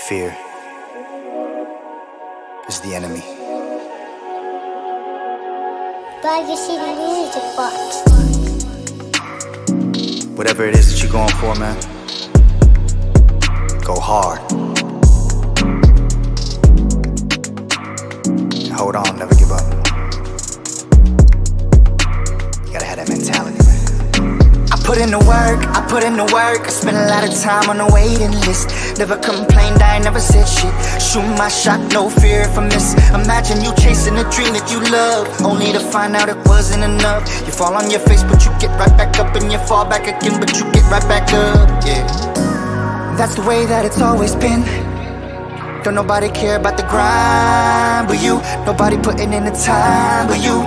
Fear is the enemy. Bag your city music box. Whatever it is that you're going for, man, go hard. And hold on, never give up. You gotta have that mentality, man. I put in the work, I spent a lot of time on the waiting list. Never complained, I ain't never said shit. Shoot my shot, no fear if I miss. Imagine you chasing a dream that you love, only to find out it wasn't enough. You fall on your face, but you get right back up. And you fall back again, but you get right back up, yeah. That's the way that it's always been. Don't nobody care about the grind but you. Nobody putting in the time but you.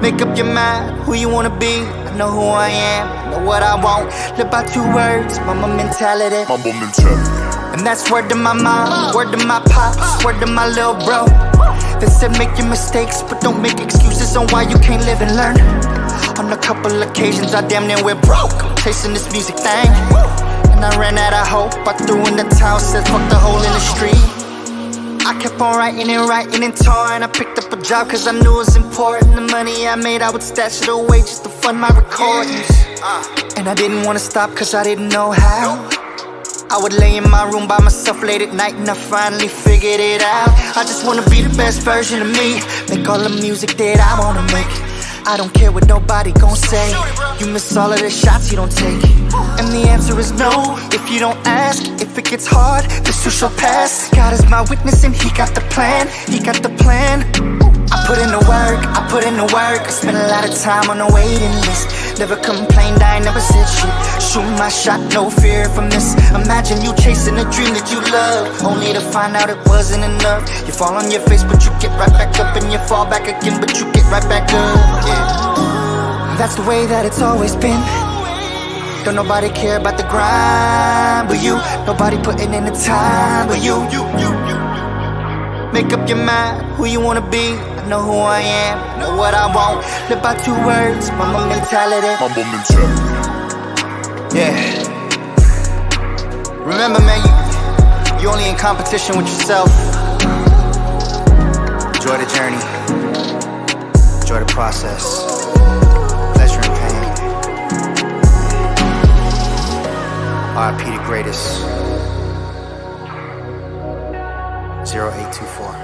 Make up your mind who you wanna be. I know who I am, know what I want. Live by 2 words, mama mentality. And that's word to my mom, word to my pops, word to my little bro. They said make your mistakes, but don't make excuses on why you can't live and learn. On a couple occasions I damn near went broke, chasing this music thing. And I ran out of hope, I threw in the towel, said fuck the hole in the street. I kept on writing and touring. I picked up a job cause I knew it was important. The money I made, I would stash it away just to fund my recordings. And I didn't wanna stop cause I didn't know how. I would lay in my room by myself late at night and I finally figured it out. I just wanna be the best version of me, make all the music that I wanna make. I don't care what nobody gon' say. You miss all of the shots you don't take. And the answer is no, if you don't ask. If it gets hard, this too shall pass. God is my witness and he got the plan. He got the plan. I put in the work, I spent a lot of time on the waiting list. Never complained, I ain't never said shit. Shoot my shot, no fear if I miss. Imagine you chasing a dream that you love, only to find out it wasn't enough. You fall on your face, but you get right back up. And you fall back again, but you get right back up, yeah. That's the way that it's always been. Don't nobody care about the grind but you. Nobody putting in the time but you. Make up your mind who you wanna be. I know who I am, know what I want. Live by 2 words, mama mentality. Yeah. Remember, man, you only in competition with yourself. Enjoy the journey. Enjoy the process. Pleasure and pain. R.I.P. the greatest. 0824.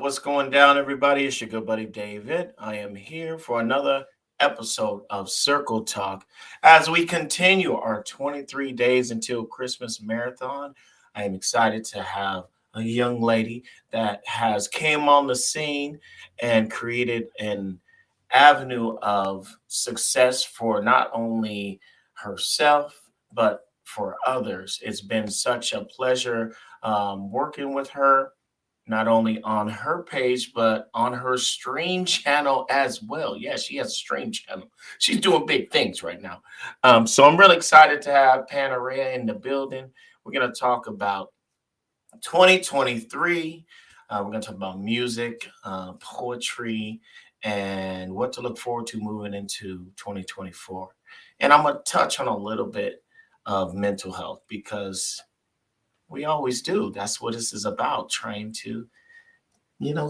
What's going down, everybody? It's your good buddy David. I am here for another episode of Circle Talk as we continue our 23 days until Christmas marathon. I am excited to have a young lady that has came on the scene and created an avenue of success for not only herself but for others. It's been such a pleasure working with her, not only on her page, but on her stream channel as well. Yeah, she has a stream channel. She's doing big things right now. So I'm really excited to have Orea in the building. We're going to talk about 2023. We're going to talk about music, poetry, and what to look forward to moving into 2024. And I'm going to touch on a little bit of mental health because we always do. That's what this is about, trying to,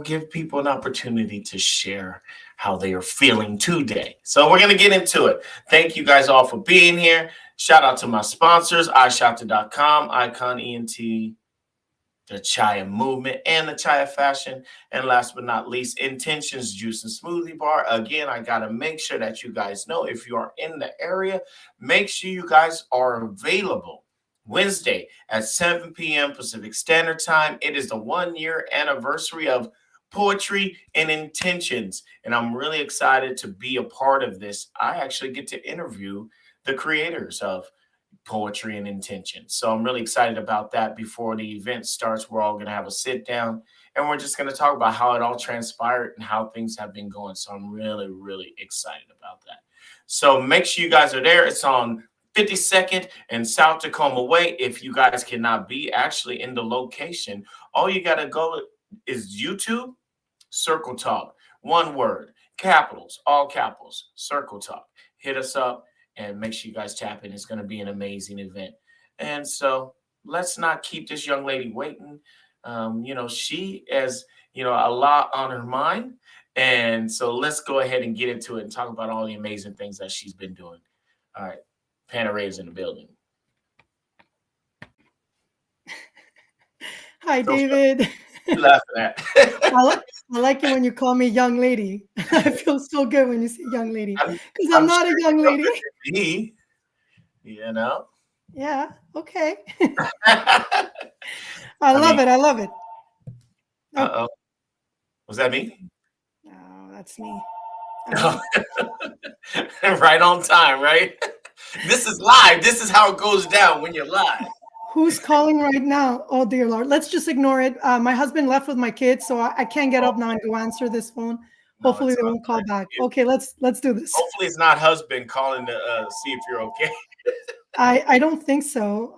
give people an opportunity to share how they are feeling today. So we're going to get into it. Thank you guys all for being here. Shout out to my sponsors, iShopta.com, Icon ENT, the Chaya Movement, and the Chaya Fashion. And last but not least, Intentions Juice and Smoothie Bar. Again, I got to make sure that you guys know if you are in the area, make sure you guys are available. Wednesday at 7 p.m. Pacific Standard Time. It is the 1-year anniversary of Poetry and Intentions, and I'm really excited to be a part of this. I actually get to interview the creators of Poetry and Intentions, so I'm really excited about that. Before the event starts, we're all going to have a sit down, and we're just going to talk about how it all transpired and how things have been going, so I'm really, really excited about that. So make sure you guys are there. It's on 52nd and South Tacoma Way. If you guys cannot be actually in the location, all you got to go is YouTube, Circle Talk, one word, capitals, all capitals, Circle Talk. Hit us up and make sure you guys tap in. It's going to be an amazing event. And so let's not keep this young lady waiting. She has, a lot on her mind. And so let's go ahead and get into it and talk about all the amazing things that she's been doing. All right. Panaray's in the building. Hi, David. You laughing at? I like it when you call me young lady. I feel so good when you say young lady because I'm not a young lady. Me, Yeah. Okay. I love it. I love it. Uh-oh. Was that me? No, that's me. Right on time, right? This is live. This is how it goes down when you're live. Who's calling right now? Oh, dear Lord. Let's just ignore it. My husband left with my kids, so I can't get up now and go answer this phone. Hopefully they won't call back. Okay, let's do this. Hopefully it's not husband calling to see if you're okay. I don't think so.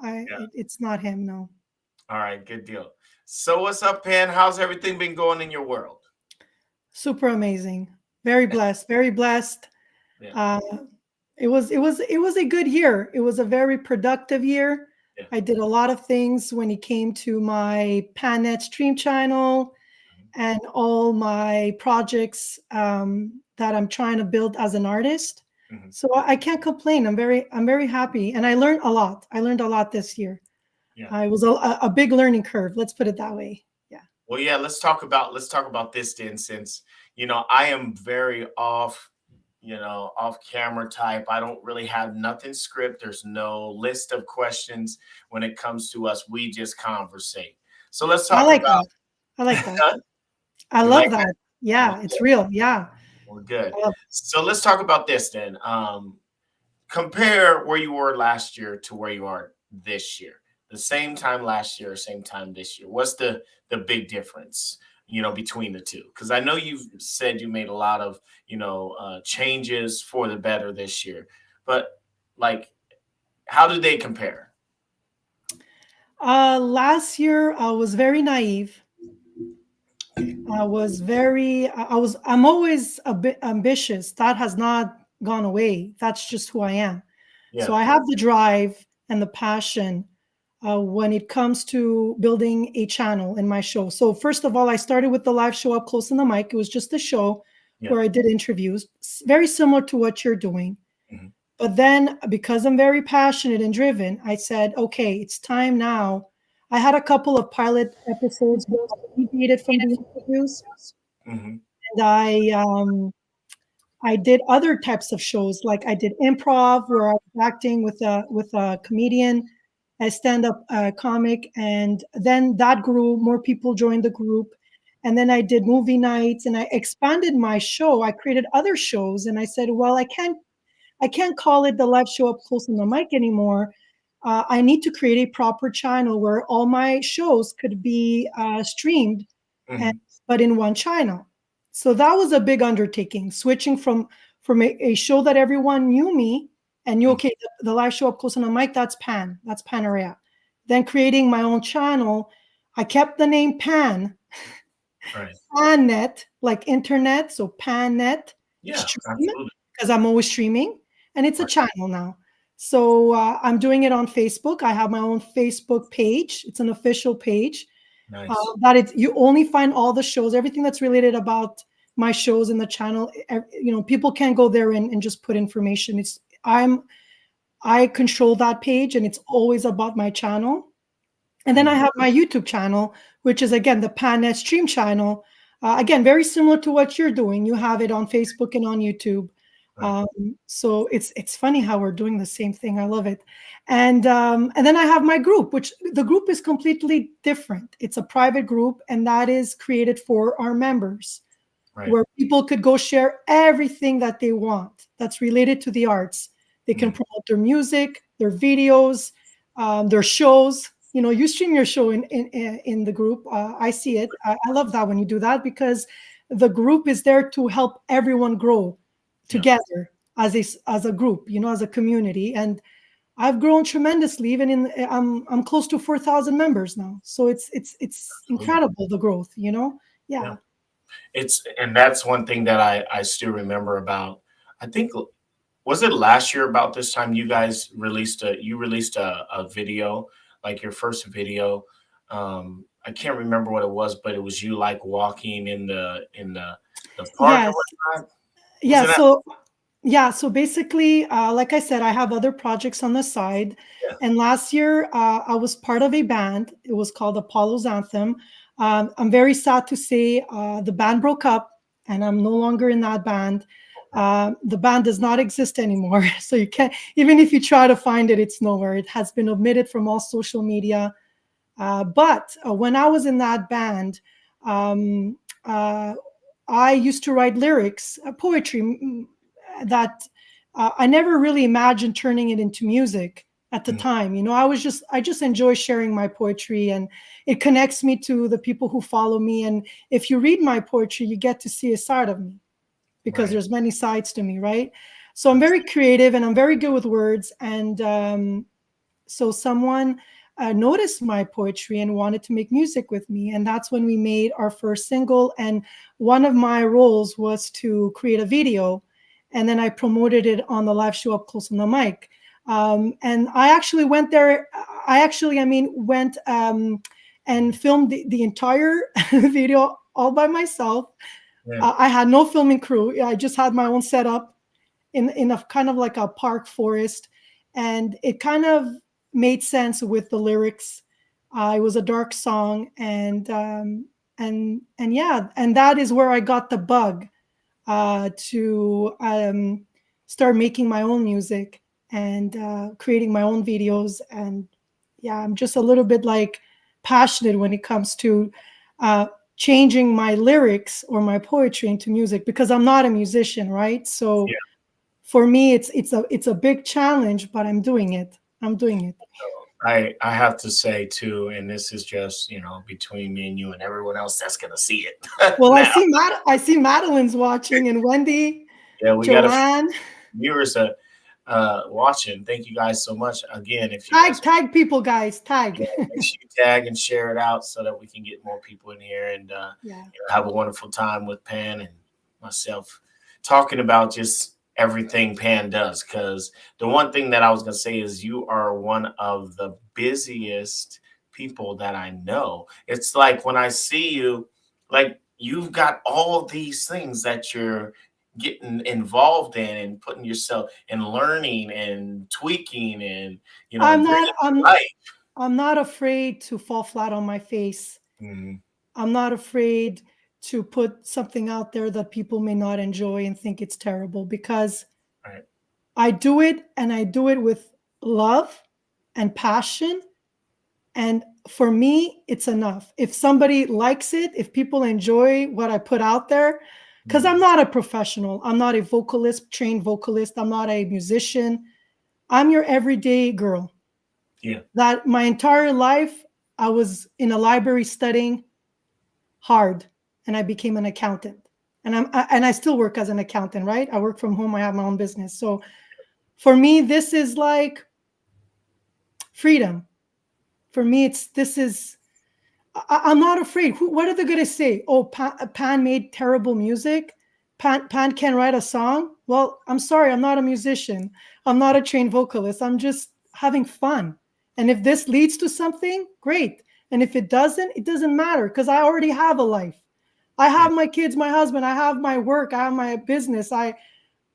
It's not him, no. All right, good deal. So what's up, Pan? How's everything been going in your world? Super amazing. Very blessed. Very blessed. Yeah. It was a good year. It was a very productive year. Yeah. I did a lot of things when it came to my PanNet stream channel and all my projects that I'm trying to build as an artist. Mm-hmm. So I can't complain. I'm very happy, and I learned a lot. I learned a lot this year. Yeah. It was a big learning curve. Let's put it that way. Yeah. Well, yeah. Let's talk about this then, since I am very off camera type. I don't really have nothing script. There's no list of questions when it comes to us. We just conversate. So let's talk about. I like that. I love that. Yeah, it's real. Yeah. Well, good. So let's talk about this then. Compare where you were last year to where you are this year. The same time last year, same time this year. What's the big difference, between the two? Because I know you've said you made a lot of, changes for the better this year. But how do they compare? Last year, I was very naive. I'm always a bit ambitious. That has not gone away. That's just who I am. Yeah. So I have the drive and the passion when it comes to building a channel in my show. So first of all, I started with the live show Up Close on the Mic. It was just a show where I did interviews, very similar to what you're doing. Mm-hmm. But then because I'm very passionate and driven, I said, okay, it's time now. I had a couple of pilot episodes deviated from the interviews. Mm-hmm. And I did other types of shows, like I did improv, where I was acting with a comedian, a stand-up comic, and then that grew. More people joined the group, and then I did movie nights, and I expanded my show. I created other shows, and I said, well, I can't call it the live show Up Close on the Mic anymore. I need to create a proper channel where all my shows could be streamed, mm-hmm. But in one channel. So that was a big undertaking, switching from a show that everyone knew me and knew, okay, the live show Up Close on the Mic, that's Orea. Then creating my own channel, I kept the name Pan. Right. PanNet, like internet, so PanNet. Yeah, absolutely. Because I'm always streaming, and it's a channel now. So I'm doing it on Facebook. I have my own Facebook page. It's an official page. Nice. You only find all the shows, everything that's related about my shows in the channel. People can't go there and just put information. I control that page, and it's always about my channel. And then I have my YouTube channel, which is, again, the PanNet stream channel. Again, very similar to what you're doing. You have it on Facebook and on YouTube. So it's funny how we're doing the same thing. I love it. And then I have my group, which the group is completely different. It's a private group, and that is created for our members, where people could go share everything that they want that's related to the arts. They can promote their music, their videos, their shows. You stream your show in the group. I see it. I love that when you do that, because the group is there to help everyone grow together. as a group, as a community. And I've grown tremendously. Even I'm close to 4,000 members now. So it's incredible, the growth, Yeah. Yeah. And that's one thing that I still remember about, I think, was it last year about this time you guys released a video, like your first video. I can't remember what it was, but it was you like walking in the park or Yes. whatnot. Yeah. Wasn't that? So basically, like I said, I have other projects on the side. Yeah. And last year, I was part of a band. It was called Apollo's Anthem. I'm very sad to say the band broke up, and I'm no longer in that band. The band does not exist anymore. So you can't, even if you try to find it, it's nowhere. It has been omitted from all social media. But when I was in that band, um, I used to write lyrics, poetry, that I never really imagined turning it into music at the time. I just enjoy sharing my poetry, and it connects me to the people who follow me. And if you read my poetry, you get to see a side of me, because there's many sides to me, right? So I'm very creative, and I'm very good with words. And so someone noticed my poetry and wanted to make music with me. And that's when we made our first single. And one of my roles was to create a video. And then I promoted it on the live show Up Close on the Mic. And I actually went there. Went and filmed the entire video all by myself. Yeah. I had no filming crew. I just had my own setup in a kind of like a park forest. And it kind of made sense with the lyrics. It was a dark song, and yeah, and that is where I got the bug to start making my own music and creating my own videos. And yeah, I'm just a little bit like passionate when it comes to changing my lyrics or my poetry into music, because I'm not a musician, right? So for me, it's a big challenge, but I'm doing it. I have to say too, and this is just between me and you and everyone else that's gonna see it. Well, now. I see Madeline's watching, and Wendy, Yeah, we got Joanne. viewers watching. Thank you guys so much again. If you tag people, guys, tag. make sure you tag and share it out so that we can get more people in here and have a wonderful time with Pan and myself talking about just everything Pan does. Because the one thing that I was gonna say is you are one of the busiest people that I know. It's like when I see you, like you've got all these things that you're getting involved in and putting yourself and learning and tweaking and I'm not afraid to fall flat on my face. I'm not afraid to put something out there that people may not enjoy and think it's terrible, because I do it, and I do it with love and passion. And for me, it's enough. If somebody likes it, if people enjoy what I put out there, because I'm not a professional, I'm not a trained vocalist, I'm not a musician. I'm your everyday girl. Yeah. That my entire life, I was in a library studying hard, and I became an accountant. And I still work as an accountant, right? I work from home. I have my own business. So for me, this is like freedom. For me, I'm not afraid. What are they going to say? Oh, Pan made terrible music. Pan can't write a song. Well, I'm sorry. I'm not a musician. I'm not a trained vocalist. I'm just having fun. And if this leads to something, great. And if it doesn't matter, because I already have a life. I have my kids, my husband. I have my work. I have my business. I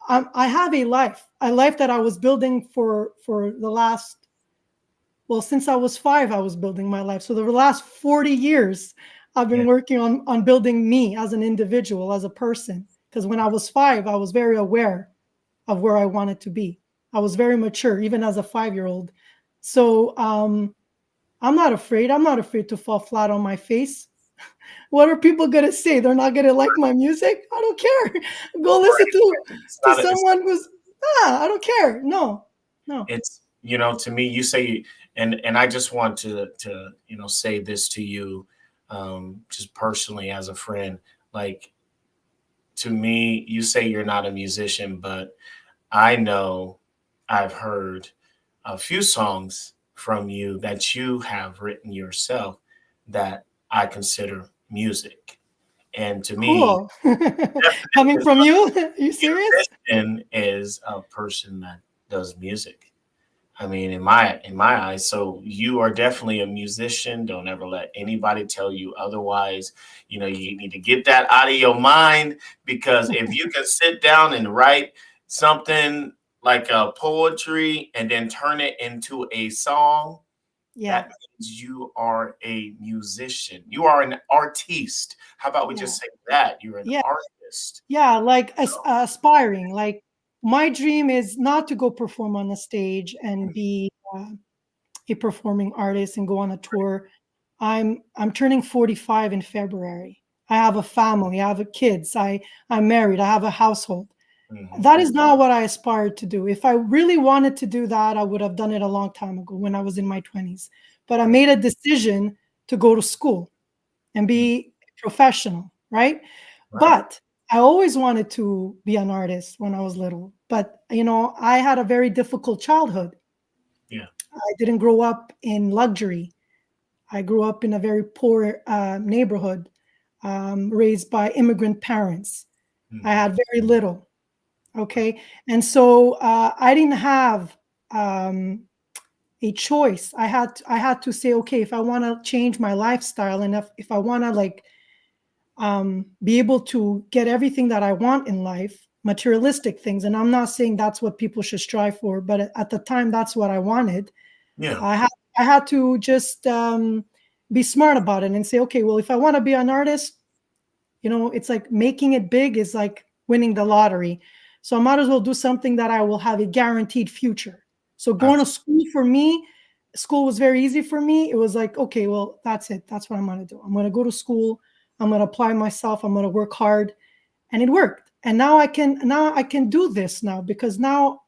have a life that I was building for the last. Well, since I was 5, I was building my life. So the last 40 years, I've been working on building me as an individual, as a person. Because when I was 5, I was very aware of where I wanted to be. I was very mature, even as a 5-year-old. So I'm not afraid. I'm not afraid to fall flat on my face. What are people going to say? They're not going to like my music? I don't care. Go listen to someone who's, I don't care. No. It's, to me, you say, and I just want to say this to you, just personally as a friend, like, to me, you say you're not a musician, but I know I've heard a few songs from you that you have written yourself that I consider music. And to me, Cool. Coming from you? Are you serious? musician is a person that does music. I mean, in my eyes, so you are definitely a musician. Don't ever let anybody tell you otherwise. You need to get that out of your mind, because if you can sit down and write something like a poetry and then turn it into a song, Yeah. that means you are a musician. You are an artiste. How about we Yeah. just say that? You're an Yeah. artist. Yeah. Like aspiring. Like my dream is not to go perform on the stage and be a performing artist and go on a tour. I'm turning 45 in February. I have a family. I have a kids. I'm married. I have a household. Mhm. That is not what I aspired to do. If I really wanted to do that, I would have done it a long time ago when I was in my 20s. But I Right. made a decision to go to school and Mm. be professional, right? Right. But I always wanted to be an artist when I was little. But, I had a very difficult childhood. Yeah. I didn't grow up in luxury. I grew up in a very poor neighborhood, raised by immigrant parents. I Mhm. had very little. Okay. And so I didn't have a choice. I had to say, okay, if I want to change my lifestyle and if I want to like be able to get everything that I want in life, materialistic things, and I'm not saying that's what people should strive for, but at the time, that's what I wanted. Yeah. I had to just be smart about it and say, okay, well, if I want to be an artist, it's like making it big is like winning the lottery. So I might as well do something that I will have a guaranteed future. So going to Absolutely. school for me, school was very easy for me. It was like, okay, well, that's it. That's what I'm going to do. I'm going to go to school. I'm going to apply myself. I'm going to work hard. And it worked. And now I can do this now because now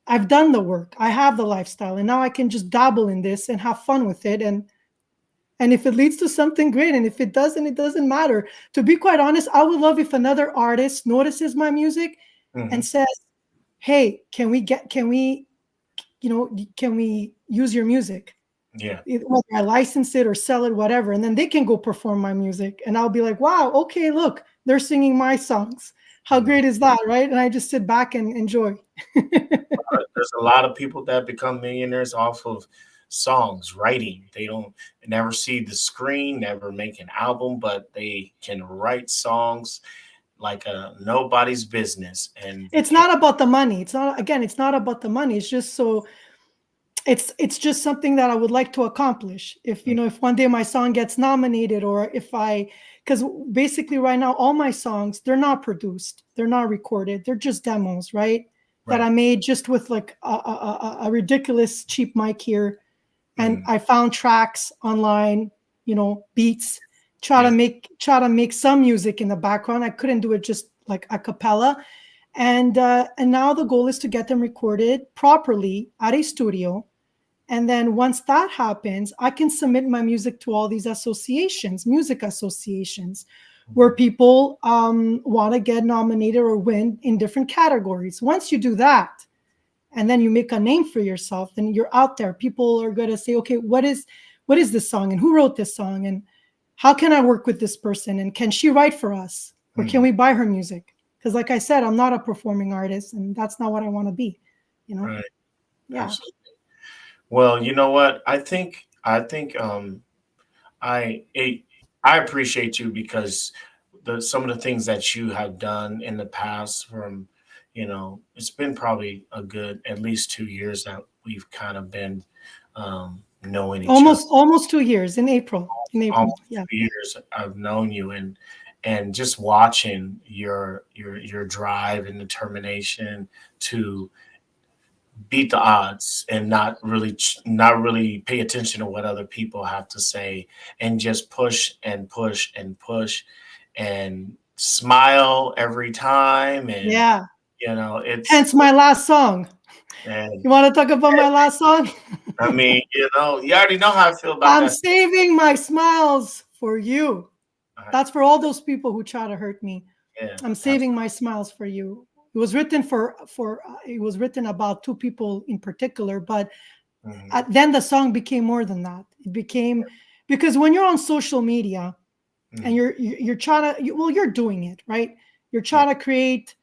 I've done the work. I have the lifestyle. And now I can just dabble in this and have fun with it. And if it leads to something great, and if it doesn't, it doesn't matter. To be quite honest, I would love if another artist notices my music and Mhm. says, "Hey, can we use your music? Yeah. Whether I license it or sell it, whatever." And then they can go perform my music, and I'll be like, "Wow, okay, look, they're singing my songs. How Mhm. great is that, right?" And I just sit back and enjoy. There's a lot of people that become millionaires off of songs, writing. They don't never see the screen, never make an album, but they can write songs like nobody's business. And It's not about the money. It's not about the money. It's just so it's just something that I would like to accomplish. If one day my song gets nominated, or because basically right now all my songs, they're not produced, they're not recorded, they're just demos, right? That I right. made just with like a ridiculous cheap mic here, and Mhm. I found tracks online, beats, Yeah. try to make some music in the background. I couldn't do it just like a cappella, and now the goal is to get them recorded properly at a studio, and then once that happens, I can submit my music to all these associations, music associations, where Mhm. people want to get nominated or win in different categories. Once you do that, and then you make a name for yourself, then you're out there. People are going to say, okay, what is this song, and who wrote this song, and how can I work with this person, and can she write for us, or can Mhm. we buy her music? Because, like I said, I'm not a performing artist, and that's not what I want to be. You know? Right. Yeah. Absolutely. Well, you know what? I I I appreciate you because some of the things that you have done in the past it's been probably a good at least 2 years that we've kind of been knowing each other. Almost 2 years in April. In April. Almost Yeah. 2 years I've known you, and just watching your drive and determination to beat the odds and not really pay attention to what other people have to say, and just push and push and push and smile every time. And Yeah. it's Hence my last song. and You want to talk about my last song? I mean, you already know how I feel about I'm that. saving my smiles for you. Uh, That's for all those people who try to hurt me. yeah, I'm saving my smiles for you. It was written it was written about two people in particular, but then the song became more than that. It became, because when you're on social media and you're trying to, well, you're doing it, right? You're trying to create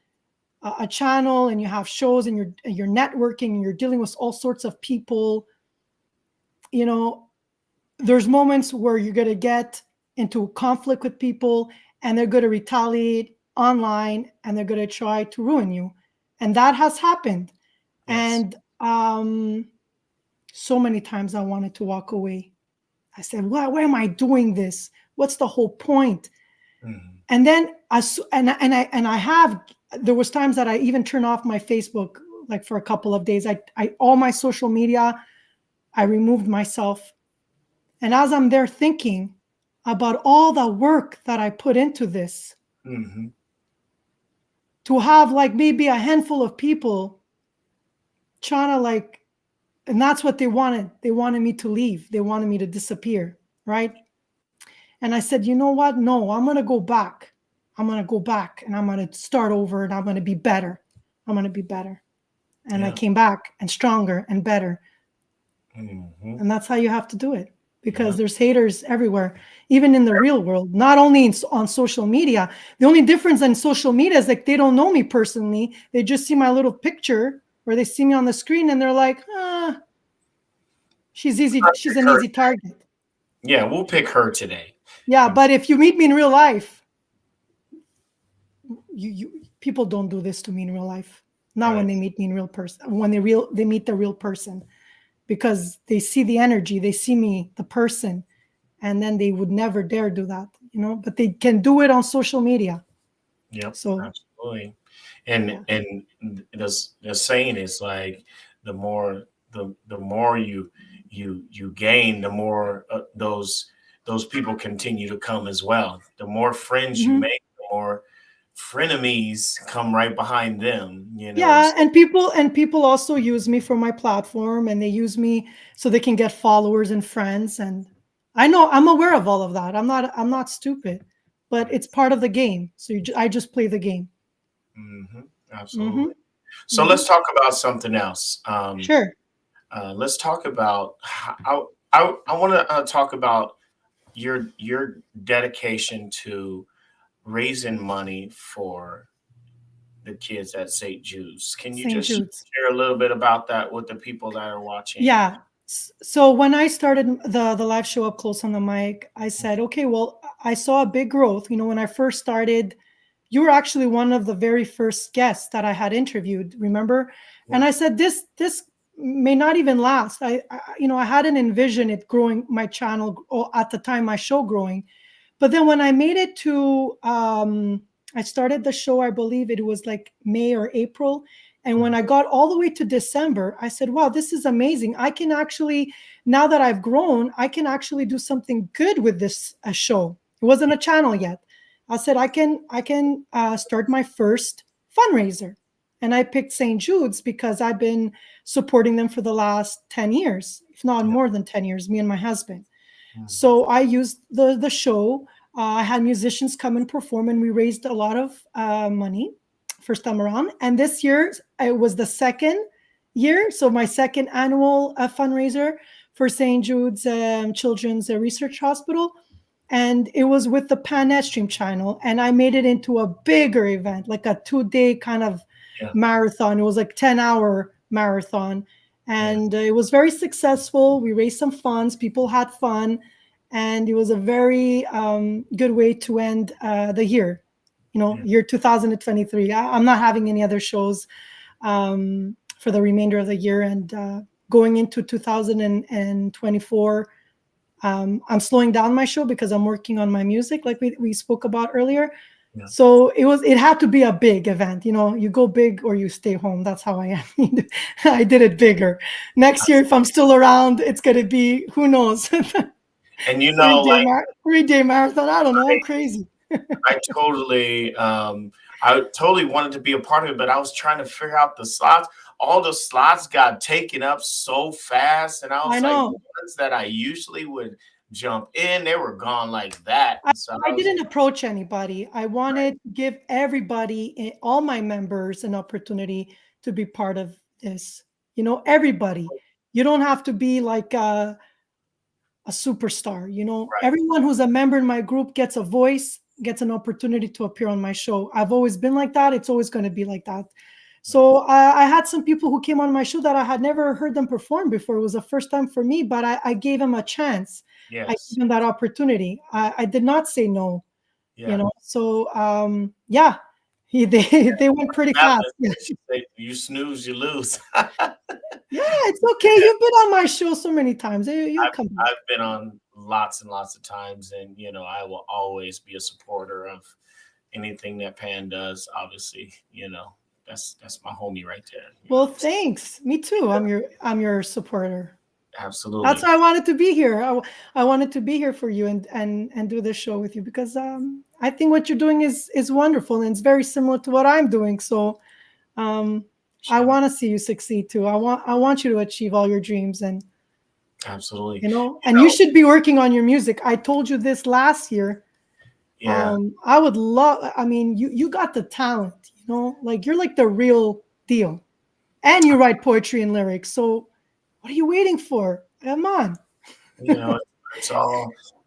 a channel, and you have shows, and you're networking, and you're dealing with all sorts of people. You know, there's moments where you're going to get into conflict with people, and they're going to retaliate online, and they're going to try to ruin you. And that has happened. Yes. And so many times I wanted to walk away. I said, why am I doing this? What's the whole point? And then there was times that I even turned off my Facebook, like for a couple of days. All my social media, I removed myself. And as I'm there thinking about all the work that I put into this, to have like maybe a handful of people trying to like, and that's what they wanted. They wanted me to leave. They wanted me to disappear, right? And I said, you know what? No, I'm going to go back. I'm going to go back, and I'm going to start over, and I'm going to be better. I'm going to be better. And I came back, and stronger and better. And that's how you have to do it, because there's haters everywhere, even in the real world, not only on social media. The only difference in social media is like they don't know me personally. They just see my little picture, or they see me on the screen, and they're like, she's easy. She's an easy target. Yeah, we'll pick her today. Yeah, but if you meet me in real life, people don't do this to me in real life. Not when they meet me in real person. When they meet the real person, because they see the energy, they see me, the person, and then they would never dare do that, you know. But they can do it on social media. Yep. So absolutely. And the saying is like, the more you gain, the more those people continue to come as well. The more friends you make, the more frenemies come right behind them, you know. Yeah, and people also use me for my platform, and they use me so they can get followers and friends. And I know, I'm aware of all of that. I'm not stupid, but it's part of the game. So I just play the game. Absolutely. So let's talk about something else. Sure. Let's talk about how I want to talk about your dedication to raising money for the kids at St. Jude's. Can you just share a little bit about that with the people that are watching? Yeah. So when I started the live show Up Close on the Mic, I said, okay, well, I saw a big growth. You know, when I first started, you were actually one of the very first guests that I had interviewed, remember? And I said, this may not even last. I hadn't envisioned it growing, my channel, or at the time, my show growing. But then when I made it to, I started the show, I believe it was like May or April. And when I got all the way to December, I said, wow, this is amazing. I can actually, now that I've grown, I can actually do something good with this show. It wasn't a channel yet. I said, I can start my first fundraiser. And I picked St. Jude's because I've been supporting them for the last 10 years, if not more than 10 years, me and my husband. So I used the show. I had musicians come and perform, and we raised a lot of money first time around. And this year, it was the second year. So my second annual fundraiser for St. Jude's Children's Research Hospital. And it was with the Pan Stream channel. And I made it into a bigger event, like a 2-day kind of marathon. It was like 10-hour marathon. And it was very successful. We raised some funds. People had fun. And it was a very good way to end the year, year 2023. I'm not having any other shows for the remainder of the year. And going into 2024, I'm slowing down my show because I'm working on my music, like we spoke about earlier. So it had to be a big event. You go big or you stay home. That's how I am. I did it bigger. Next year, if I'm still around, it's going to be, who knows? And 3-day marathon. I don't know. I'm crazy. I totally wanted to be a part of it, but I was trying to figure out the slots. All the slots got taken up so fast, and I was like, the ones that I usually would jump in. They were gone like that. I, And so I didn't approach anybody. I wanted to give everybody, all my members, an opportunity to be part of this. Everybody. You don't have to be like a superstar. right, Everyone who's a member in my group gets a voice, gets an opportunity to appear on my show. I've always been like that. It's always going to be like that. So I had some people who came on my show that I had never heard them perform before. It was the first time for me, but I gave them a chance. I yes, gave them that opportunity. I did not say no. yeah. So yeah, they went pretty fast. Yeah. You snooze, you lose. Yeah, it's okay. You've been on my show so many times. You'll come back. I've been on lots and lots of times, and I will always be a supporter of anything that Pan does. Obviously, that's my homie right there. Well, thanks. Me too. I'm your supporter. That's Absolutely. why I wanted to be here. I wanted to be here for you and do this show with you because I think what you're doing is wonderful and it's very similar to what I'm doing. So I want to see you succeed too. I want you to achieve all your dreams and Absolutely. and you should be working on your music. I told you this last year. Yeah. I would love. I mean, you got the talent. Like you're like the real deal, and you write poetry and lyrics. So what are you waiting for? Come on. You know,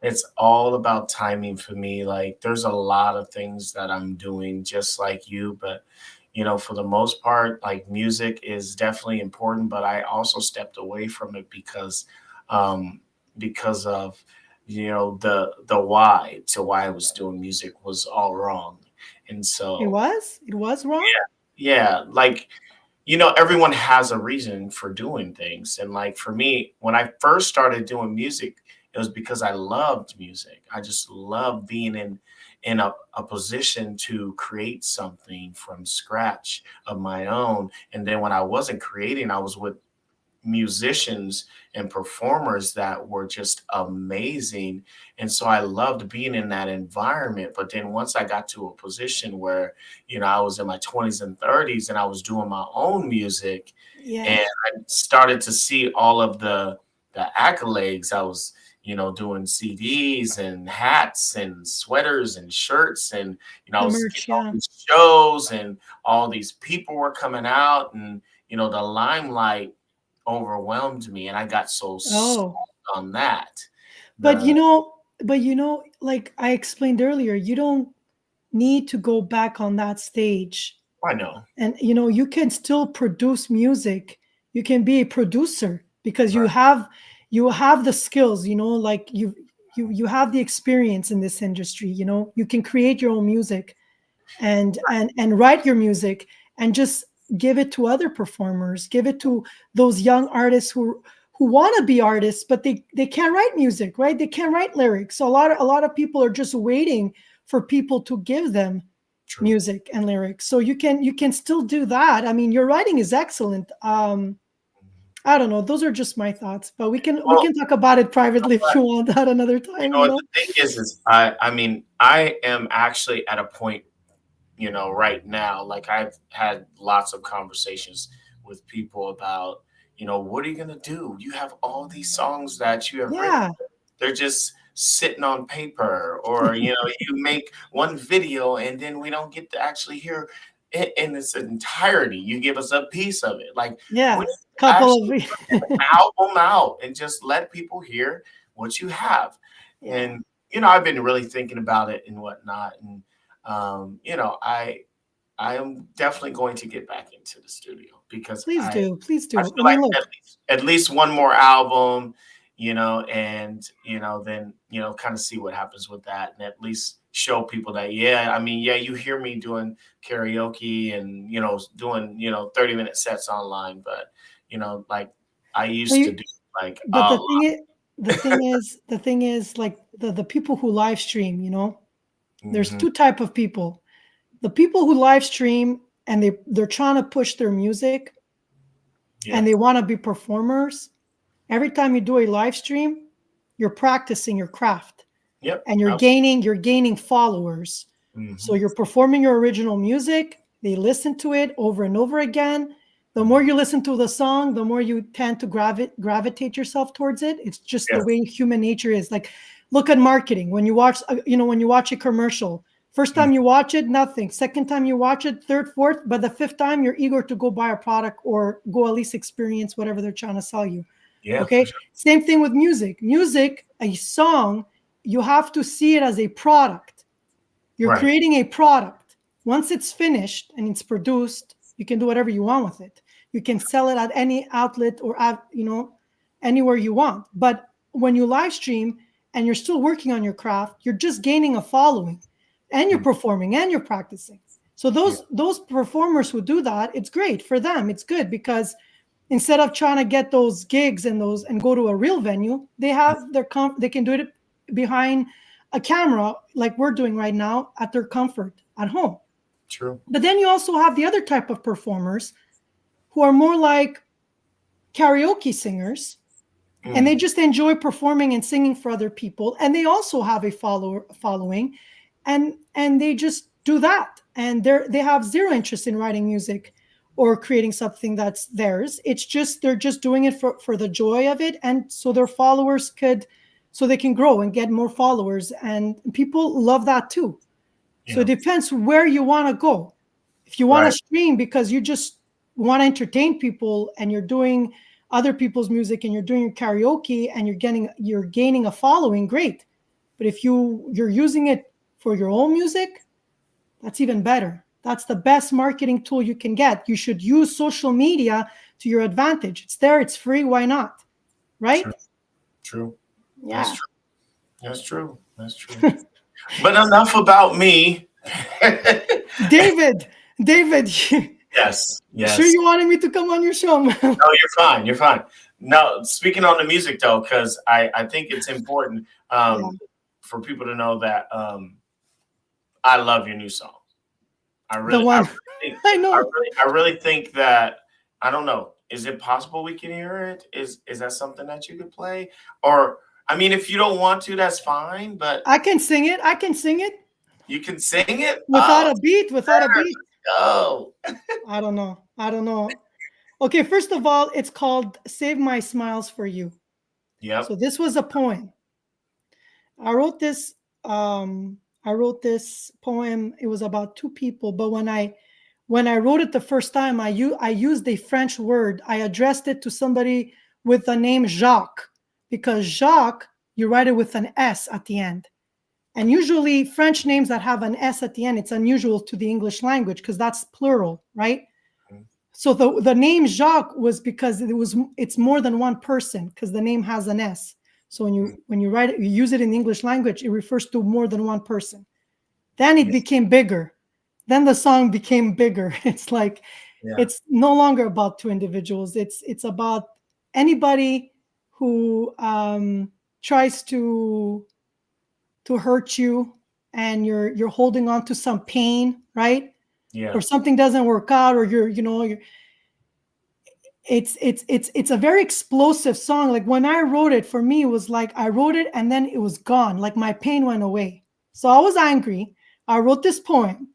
it's all about timing for me. Like there's a lot of things that I'm doing just like you, but for the most part, like music is definitely important, but I also stepped away from it um because of the why to why I was doing music was all wrong. And It so was. It was wrong. yeah, like everyone has a reason for doing things. And like for me, when I first started doing music, it was because I loved music. I just loved being in a position to create something from scratch of my own. And then when I wasn't creating, I was with musicians and performers that were just amazing. And so I loved being in that environment. But then once I got to a position where, I was in my 20s and 30s and I was doing my own music and Yes. I started to see all of the accolades. I was, doing CDs and hats and sweaters and shirts and I The was getting merch. all Yeah. these shows and all these people were coming out and the limelight overwhelmed me and I got so stuck Oh, on that. but The like I explained earlier, you don't need to go back on that stage. I know. And you can still produce music. You can be a producer because you Right. have the skills. Like you have the experience in this industry. You can create your own music and write your music and just give it to other performers, give it to those young artists who want to be artists but they can't write music, right? They can't write lyrics. So a lot of people are just waiting for people to give them True. music and lyrics. So you can still do that. I mean, your writing is excellent. I don't know, those are just my thoughts, but we Well, can talk about it privately if you want that another time. what the thing is I mean, I am actually at a point, right now, like I've had lots of conversations with people about, what are you going to do? You have all these songs that you have written. Yeah. They're just sitting on paper, or, you make one video and then we don't get to actually hear it in its entirety. You give us a piece of it. Like, Yeah, when you couple actually of album out and just let people hear what you have. yeah. And, I've been really thinking about it and whatnot. And, I am definitely going to get back into the studio because Please do. Please I do. I feel mean, like look. at least one more album, and then kind of see what happens with that, and at least show people that yeah, I mean, yeah, you hear me doing karaoke and doing 30-minute sets online, but like I But, used to you, do like but a the lot. thing is, the thing is, like the people who live stream. There's Mhm. two type of people. The people who live stream and they're trying to push their music Yeah. and they want to be performers. Every time you do a live stream, you're practicing your craft Yep. and you're gaining followers. So Mhm. you're performing your original music. They listen to it over and over again. The more you listen to the song, the more you tend to gravitate yourself towards it. It's just the way human nature is. Like, look at marketing. When you watch, when you watch a commercial, first time you watch it, nothing. Second time you watch it, third, fourth, but the fifth time you're eager to go buy a product or go at least experience whatever they're trying to sell you. Yeah. Okay. Sure. Same thing with music. Music, a song, you have to see it as a product. You're creating a product. Once it's finished and it's produced, you can do whatever you want with it. You can sell it at any outlet or anywhere you want. But when you live stream and you're still working on your craft, you're just gaining a following, and you're performing and you're practicing. So those performers who do that, it's great for them. It's good because instead of trying to get those gigs and go to a real venue, they have they can do it behind a camera like we're doing right now at their comfort at home. True. But then you also have the other type of performers who are more like karaoke singers, and they just enjoy performing and singing for other people, and they also have a following, and they just do that, and they have zero interest in writing music or creating something that's theirs. It's just they're just doing it for the joy of it, and so their followers so they can grow and get more followers, and people love that too. So it depends where you want to go. If you want to stream because you just want to entertain people and you're doing other people's music and you're doing your karaoke and you're gaining a following, great. But if you're using it for your own music, that's even better. That's the best marketing tool you can get. You should use social media to your advantage. It's there, it's free, why not? Right? True. Yeah. That's true. But enough about me. David. Yes. Sure you wanted me to come on your show, man? No, you're fine. No, speaking on the music though, because I think it's important for people to know that I love your new song. I really think that, I don't know, is it possible we can hear it? Is that something that you could play? Or I mean, if you don't want to, that's fine, but I can sing it. You can sing it without a beat. Oh, I don't know. Okay, first of all, it's called Save My Smiles for You. Yeah. So this was a poem. I wrote this poem. It was about two people, but when I wrote it the first time, I used a French word. I addressed it to somebody with the name Jacques, because Jacques, you write it with an S at the end. And usually French names that have an S at the end, it's unusual to the English language because that's plural, right? So the name Jacques was because it's more than one person because the name has an S. So when you write it, you use it in the English language, it refers to more than one person. Then it became bigger. Then the song became bigger. It's like it's no longer about two individuals. It's about anybody who tries to hurt you and you're holding on to some pain, right? Yeah. Or something doesn't work out, or it's a very explosive song. Like when I wrote it, for me, it was like I wrote it and then it was gone. Like my pain went away. So I was angry. I wrote this poem.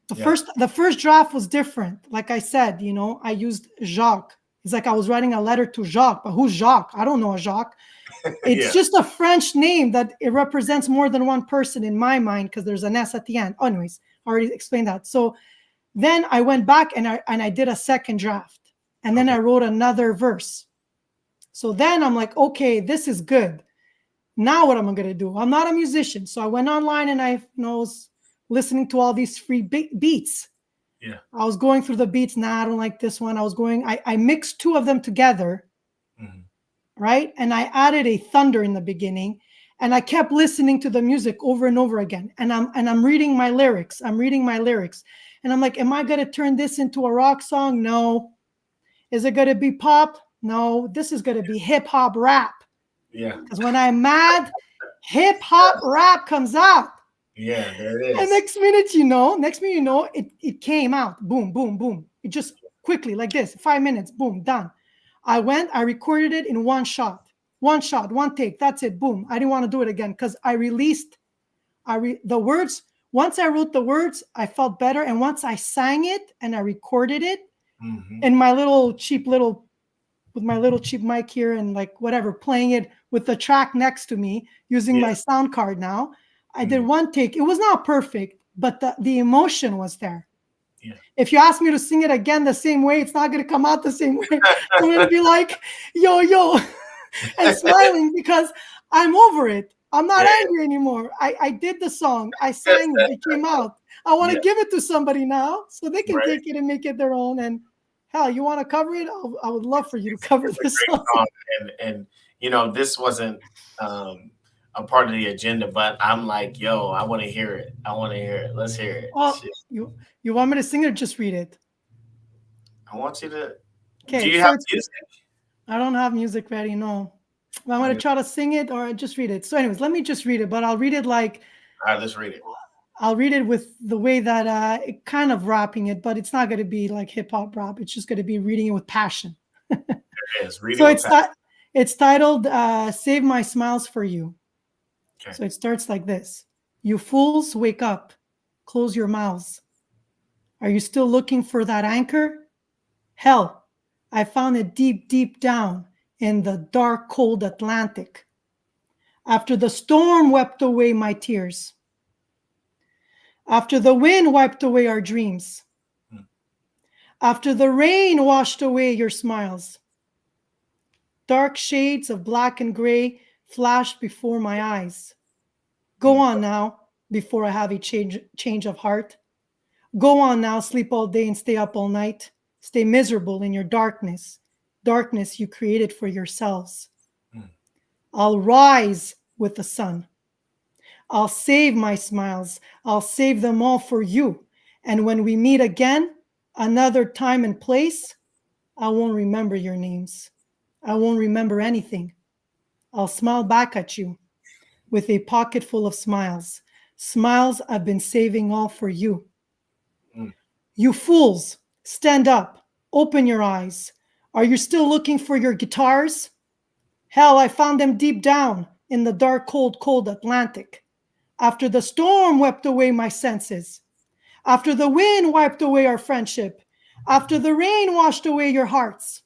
The first draft was different. Like I said, I used Jacques. It's like I was writing a letter to Jacques, but who's Jacques? I don't know a Jacques. It's just a French name that it represents more than one person in my mind because there's an S at the end. Anyways, I already explained that. So then I went back and I did a second draft, and then I wrote another verse. So then I'm like, okay, this is good. Now what am I going to do? I'm not a musician. So I went online and I was listening to all these free beats. Yeah. I was going through the beats. Nah, I don't like this one. I mixed two of them together. Mm-hmm. Right? And I added a thunder in the beginning, and I kept listening to the music over and over again. And I'm reading my lyrics. And I'm like, am I going to turn this into a rock song? No. Is it going to be pop? No. This is going to be hip hop rap. Yeah. Because when I'm mad, hip hop rap comes out. Yeah, there it is. And next minute, you know, it came out. Boom, boom, boom. It just quickly like this, 5 minutes, boom, done. I recorded it in one take. That's it. Boom. I didn't want to do it again because I released the words. Once I wrote the words, I felt better. And once I sang it and I recorded it, in my with my little cheap mic here and like whatever, playing it with the track next to me using my sound card now. I did one take. It was not perfect, but the emotion was there. Yeah. If you ask me to sing it again the same way, it's not going to come out the same way. I'm going to be like, yo, yo, and smiling because I'm over it. I'm not angry anymore. I did the song. I sang it. It came out. I want to give it to somebody now so they can take it and make it their own. And hell, you want to cover it? I would love for you to cover this song. And you know, this wasn't a part of the agenda, but I'm like, yo, I want to hear it. I want to hear it. Let's hear it. Oh, you want me to sing it or just read it? I want you to. Okay, do you have music? I don't have music ready, no. I'm going to try to sing it or just read it. So anyways, let me just read it, but I'll read it like... All right, let's read it. I'll read it with the way that it kind of rapping it, but it's not going to be like hip-hop rap. It's just going to be reading it with passion. It is. So it's titled Save My Smiles for You. Okay. So it starts like this. You fools, wake up. Close your mouths. Are you still looking for that anchor? Hell, I found it deep, deep down in the dark, cold Atlantic. After the storm wept away my tears. After the wind wiped away our dreams. After the rain washed away your smiles. Dark shades of black and gray flashed before my eyes. Go on now, before I have a change of heart. Go on now, sleep all day and stay up all night. Stay miserable in your darkness. Darkness you created for yourselves. I'll rise with the sun. I'll save my smiles. I'll save them all for you. And when we meet again, another time and place, I won't remember your names. I won't remember anything. I'll smile back at you with a pocket full of smiles. Smiles I've been saving all for you. You fools, stand up. Open your eyes. Are you still looking for your guitars? Hell, I found them deep down in the dark, cold, cold Atlantic. After the storm wept away my senses. After the wind wiped away our friendship. After the rain washed away your hearts.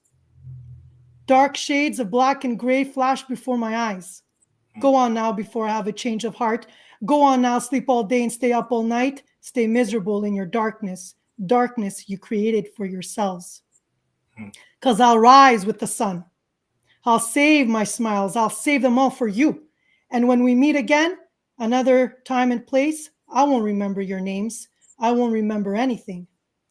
Dark shades of black and gray flashed before my eyes. Go on now before I have a change of heart. Go on now, sleep all day and stay up all night. Stay miserable in your darkness. Darkness you created for yourselves. Because I'll rise with the sun. I'll save my smiles. I'll save them all for you. And when we meet again, another time and place, I won't remember your names. I won't remember anything.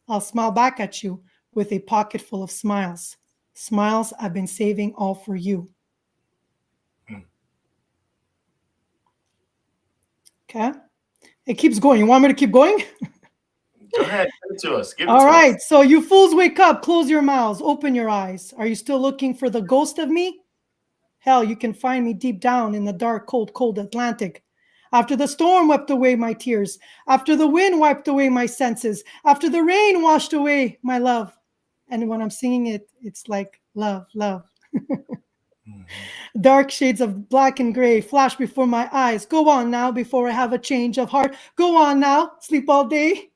I'll smile back at you with a pocket full of smiles. Smiles I've been saving all for you. Okay. It keeps going. You want me to keep going? Go ahead. Give it to us. All right. So you fools, wake up. Close your mouths. Open your eyes. Are you still looking for the ghost of me? Hell, you can find me deep down in the dark, cold, cold Atlantic. After the storm wept away my tears. After the wind wiped away my senses. After the rain washed away my love. And when I'm singing it, it's like love, love. Dark shades of black and gray flash before my eyes. Go on now before I have a change of heart. Go on now, sleep all day,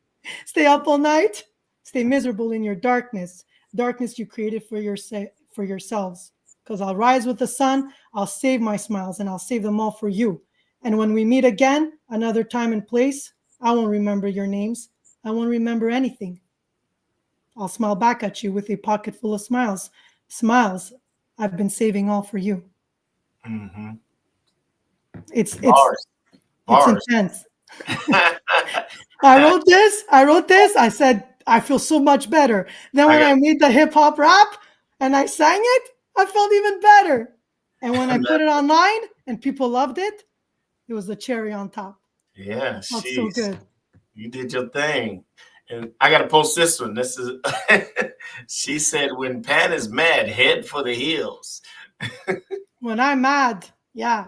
stay up all night, stay miserable in your darkness. Darkness you created for yourselves. Because I'll rise with the sun, I'll save my smiles, and I'll save them all for you. And when we meet again, another time and place, I won't remember your names. I won't remember anything. I'll smile back at you with a pocket full of smiles. Smiles I've been saving all for you. It's intense. I wrote this. I said, I feel so much better. Then when I made the hip hop rap and I sang it, I felt even better. And when I put it online and people loved it, it was the cherry on top. Yeah, that's so good. You did your thing. And I got to post this one. This is, she said, when Pan is mad, head for the hills. When I'm mad, yeah.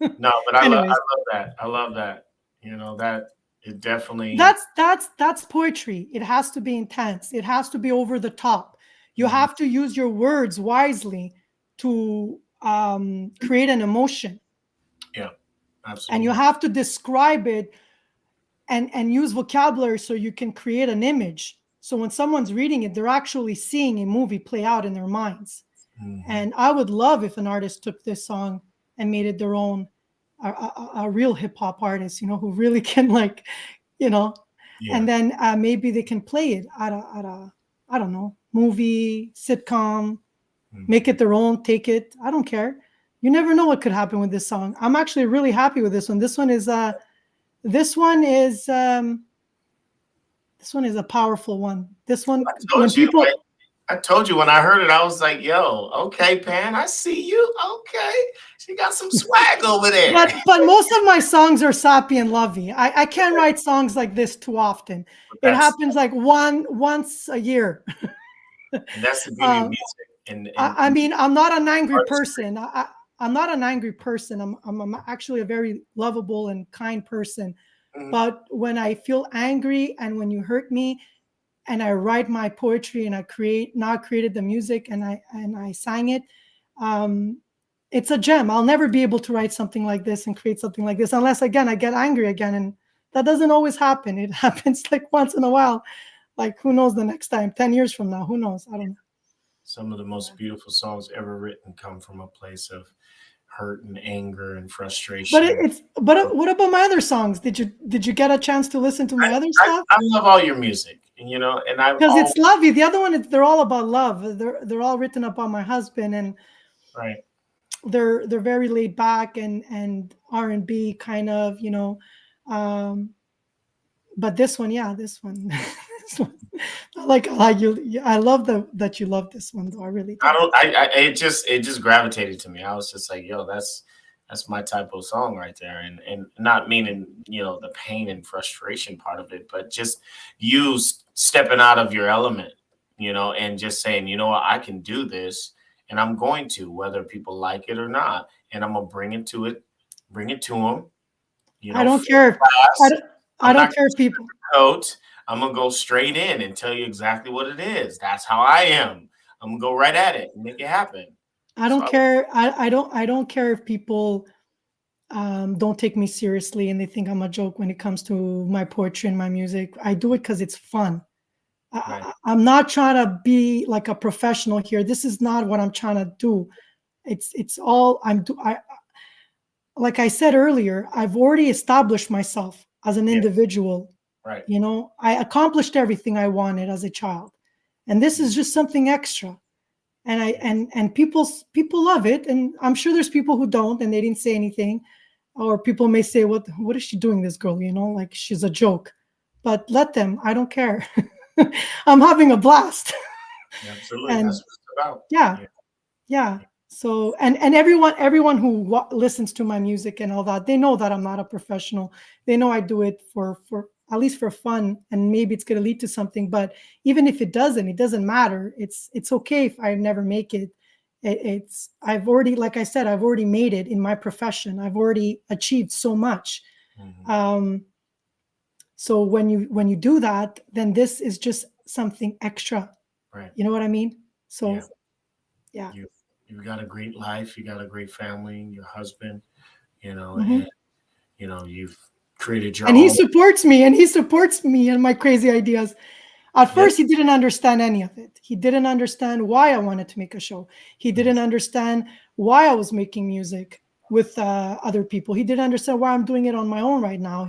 No, but I love that. I love that. You know, that it definitely. That's poetry. It has to be intense. It has to be over the top. You have to use your words wisely to create an emotion. Yeah, absolutely. And you have to describe it and use vocabulary so you can create an image. So when someone's reading it, they're actually seeing a movie play out in their minds. And I would love if an artist took this song and made it their own, a real hip hop artist, who really can and then maybe they can play it at a I don't know, movie, sitcom, make it their own, take it. I don't care. You never know what could happen with this song. I'm actually really happy with this one. This one is a powerful one. This one, I told you when I heard it, I was like, yo, okay, Pan, I see you. Okay. She got some swag over there. But most of my songs are sappy and lovey. I can't write songs like this too often. It happens like once a year. And that's the beauty of music. I mean, I'm not an angry person. I'm not an angry person. I'm actually a very lovable and kind person. But when I feel angry and when you hurt me, and I write my poetry and I created the music and I sang it, it's a gem. I'll never be able to write something like this and create something like this unless, again, I get angry again. And that doesn't always happen. It happens like once in a while. Like, who knows the next time, 10 years from now, who knows? I don't know. Some of the most beautiful songs ever written come from a place of hurt and anger and frustration. But what about my other songs? Did you get a chance to listen to my other stuff? I love all your music, and because it's lovey. The other one, they're all about love. They're all written about my husband, and right. They're very laid back and R&B kind of, but this one, this one. I like you. I love that you love this one, though. I really do. It just gravitated to me. I was just like, yo, that's my type of song right there. And not meaning, the pain and frustration part of it, but just you stepping out of your element, and just saying, you know what, I can do this and I'm going to, whether people like it or not. And I'm going to bring it to them. I don't care. I don't care if people. I'm going to go straight in and tell you exactly what it is. That's how I am. I'm going to go right at it and make it happen. I don't care. I don't care if people don't take me seriously and they think I'm a joke when it comes to my poetry and my music. I do it because it's fun. Right. I'm not trying to be like a professional here. This is not what I'm trying to do. It's all like I said earlier, I've already established myself as an individual. Right. I accomplished everything I wanted as a child, and this is just something extra. And people love it, and I'm sure there's people who don't, and they didn't say anything, or people may say, "What is she doing, this girl? Like she's a joke." But let them. I don't care. I'm having a blast. Absolutely, and that's what it's about. Yeah. So and everyone who listens to my music and all that, they know that I'm not a professional. They know I do it for at least for fun, and maybe it's going to lead to something. But even if it doesn't matter. It's okay if I never make it. I've already, like I said, I've already made it in my profession. I've already achieved so much. Mm-hmm. So when you do that, then this is just something extra. Right. You know what I mean? So yeah. You've got a great life. You got a great family, your husband, mm-hmm. and, you've created your own. He supports me and my crazy ideas. At first, he didn't understand any of it. He didn't understand why I wanted to make a show. He didn't understand why I was making music with other people. He didn't understand why I'm doing it on my own right now.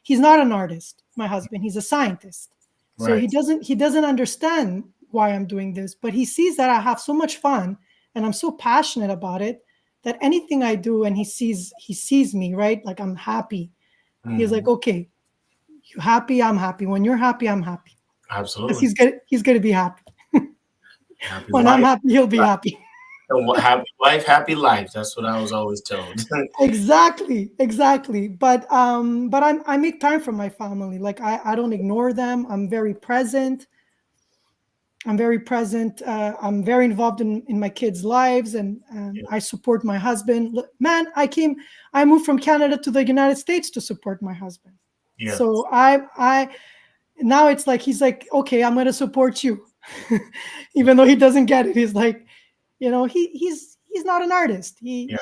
He's not an artist, my husband. He's a scientist. So he doesn't understand why I'm doing this, but he sees that I have so much fun and I'm so passionate about it that anything I do, and he sees me, right? Like I'm happy. Mm-hmm. He's like, okay, you happy? I'm happy. When you're happy, I'm happy. Absolutely. He's gonna be happy. When life. I'm happy, he'll be happy. Happy wife, happy life. That's what I was always told. Exactly. But I make time for my family. Like I don't ignore them. I'm very present. I'm very involved in my kids' lives, and I support my husband. Man, I moved from Canada to the United States to support my husband. Yeah. So I now it's like he's like, okay, I'm going to support you, even though he doesn't get it. He's like, he's not an artist. He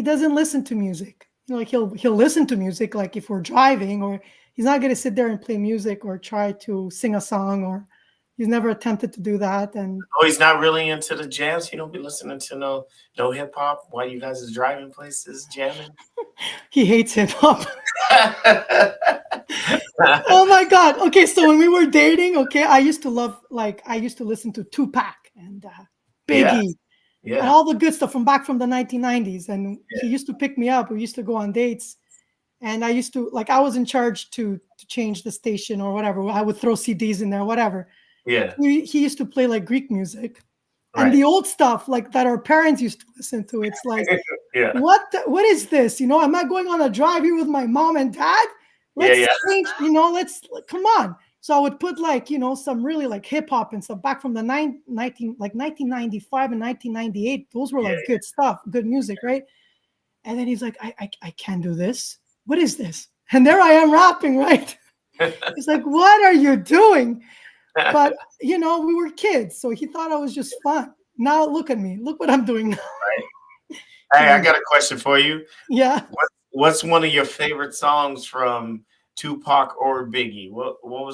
doesn't listen to music. Like he'll listen to music, like if we're driving or he's not going to sit there and play music or try to sing a song, or he's never attempted to do that. And oh, he's not really into the jams. He don't be listening to no hip hop while you guys is driving places jamming. he hates hip hop. Oh my God. Okay, so when we were dating, okay, I used to listen to Tupac and Biggie. Yeah. And all the good stuff from the 1990s. And Yeah. he used to pick me up. We used to go on dates. And I used to, I was in charge to change the station or whatever. I would throw CDs in there, whatever. Yeah. He used to play like Greek music. Right. And the old stuff like that our parents used to listen to. It's like, yeah. What is this? Am I going on a drive here with my mom and dad? Let's change, come on. So I would put some really like hip hop and stuff back from the 1995 and 1998. Those were like good stuff, good music, right? And then he's like, I can't do this. What is this? And there I am rapping, right? He's like, what are you doing? But we were kids, so he thought I was just fun. Now look at me. Look what I'm doing now. Right. Hey, I got a question for you. Yeah. What's one of your favorite songs from Tupac or Biggie? What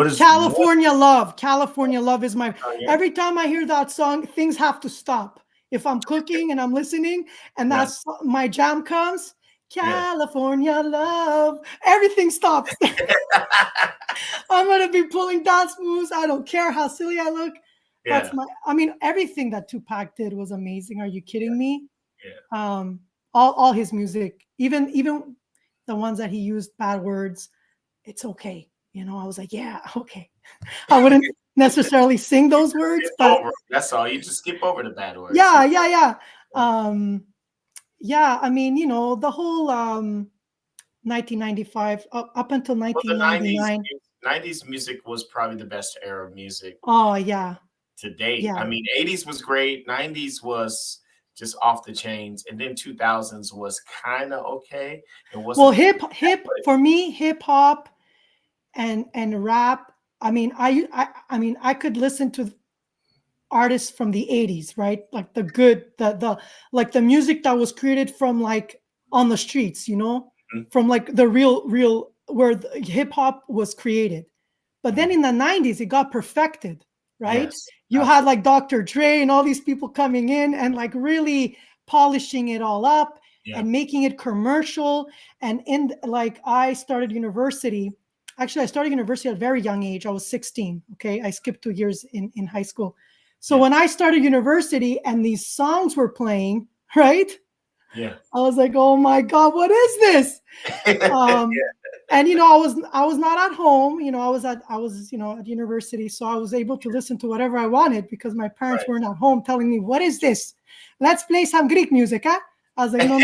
is California Love? California Love is my every time I hear that song, things have to stop. If I'm cooking and I'm listening and that's my jam comes, California Love, everything stops. I'm gonna be pulling dance moves. I don't care how silly I look. That's everything that Tupac did was amazing. Are you kidding me? Yeah. All his music, even the ones that he used bad words, it's okay. I was like, yeah, okay. I wouldn't necessarily sing those words, but that's all. You just skip over the bad words. Yeah. I mean, the whole 1995 up until 1999. Well, 90s music was probably the best era of music. Oh yeah. To date. Yeah. I mean, 80s was great. 90s was just off the chains, and then 2000s was kind of okay. It wasn't well, hip for me, hip hop and rap. I mean, I could listen to artists from the 80s, right? Like the like the music that was created from like on the streets, from like the real where the hip hop was created. But then in the 90s, it got perfected, right? Yes, you had like Dr. Dre and all these people coming in and like really polishing it all up and making it commercial. And I started university. Actually, I started university at a very young age. I was 16. Okay. I skipped 2 years in high school. So when I started university and these songs were playing, right? Yeah. I was like, oh my God, what is this? And I was not at home. I was at university, so I was able to listen to whatever I wanted because my parents weren't at home telling me, what is this? Let's play some Greek music, huh? I was like, no.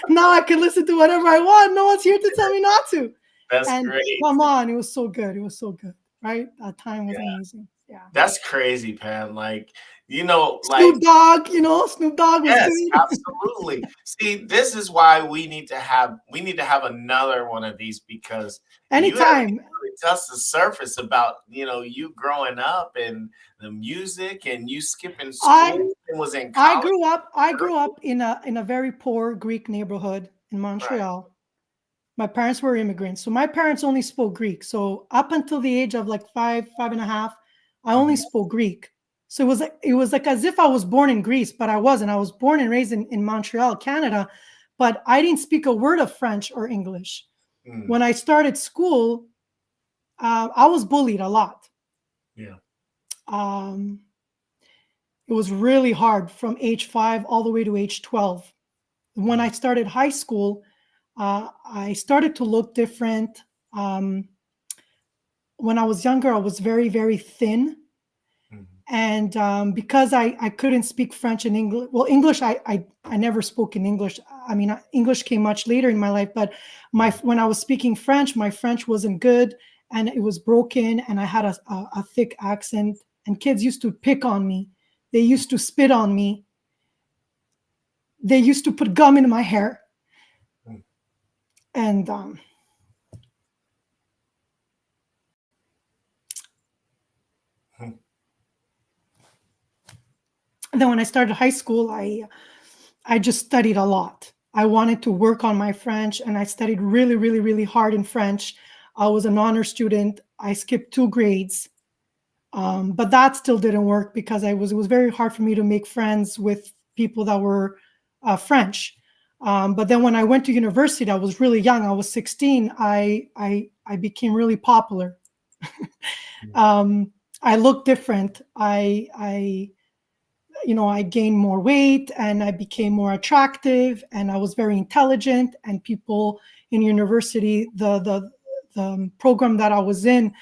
Now I can listen to whatever I want. No one's here to tell me not to. That's great. Come on, it was so good. It was so good, right? That time was amazing. Yeah. That's crazy, Pam. Like, Snoop Dogg, Snoop Dogg was good. Absolutely. See, this is why we need to have another one of these, because anytime you really touch the surface about you growing up and the music and you skipping school and was in college. I grew up in a very poor Greek neighborhood in Montreal. Right. My parents were immigrants, so my parents only spoke Greek. So up until the age of like 5.5, I only spoke Greek. So it was like as if I was born in Greece, but I wasn't. I was born and raised in Montreal, Canada, but I didn't speak a word of French or English. When I started school, I was bullied a lot. Yeah. It was really hard from age 5 all the way to age 12. When I started high school, I started to look different. When I was younger, I was very, very thin. And because I couldn't speak French and English, well, English, I never spoke in English. I mean, English came much later in my life, but when I was speaking French, my French wasn't good and it was broken and I had a thick accent and kids used to pick on me. They used to spit on me. They used to put gum in my hair. And then when I started high school, I just studied a lot. I wanted to work on my French, and I studied really, really, really hard in French. I was an honor student. I skipped 2 grades, but that still didn't work because it was very hard for me to make friends with people that were French. But then when I went to university, I was really young. I was 16. I became really popular. I looked different. I gained more weight and I became more attractive and I was very intelligent. And people in university, the program that I was in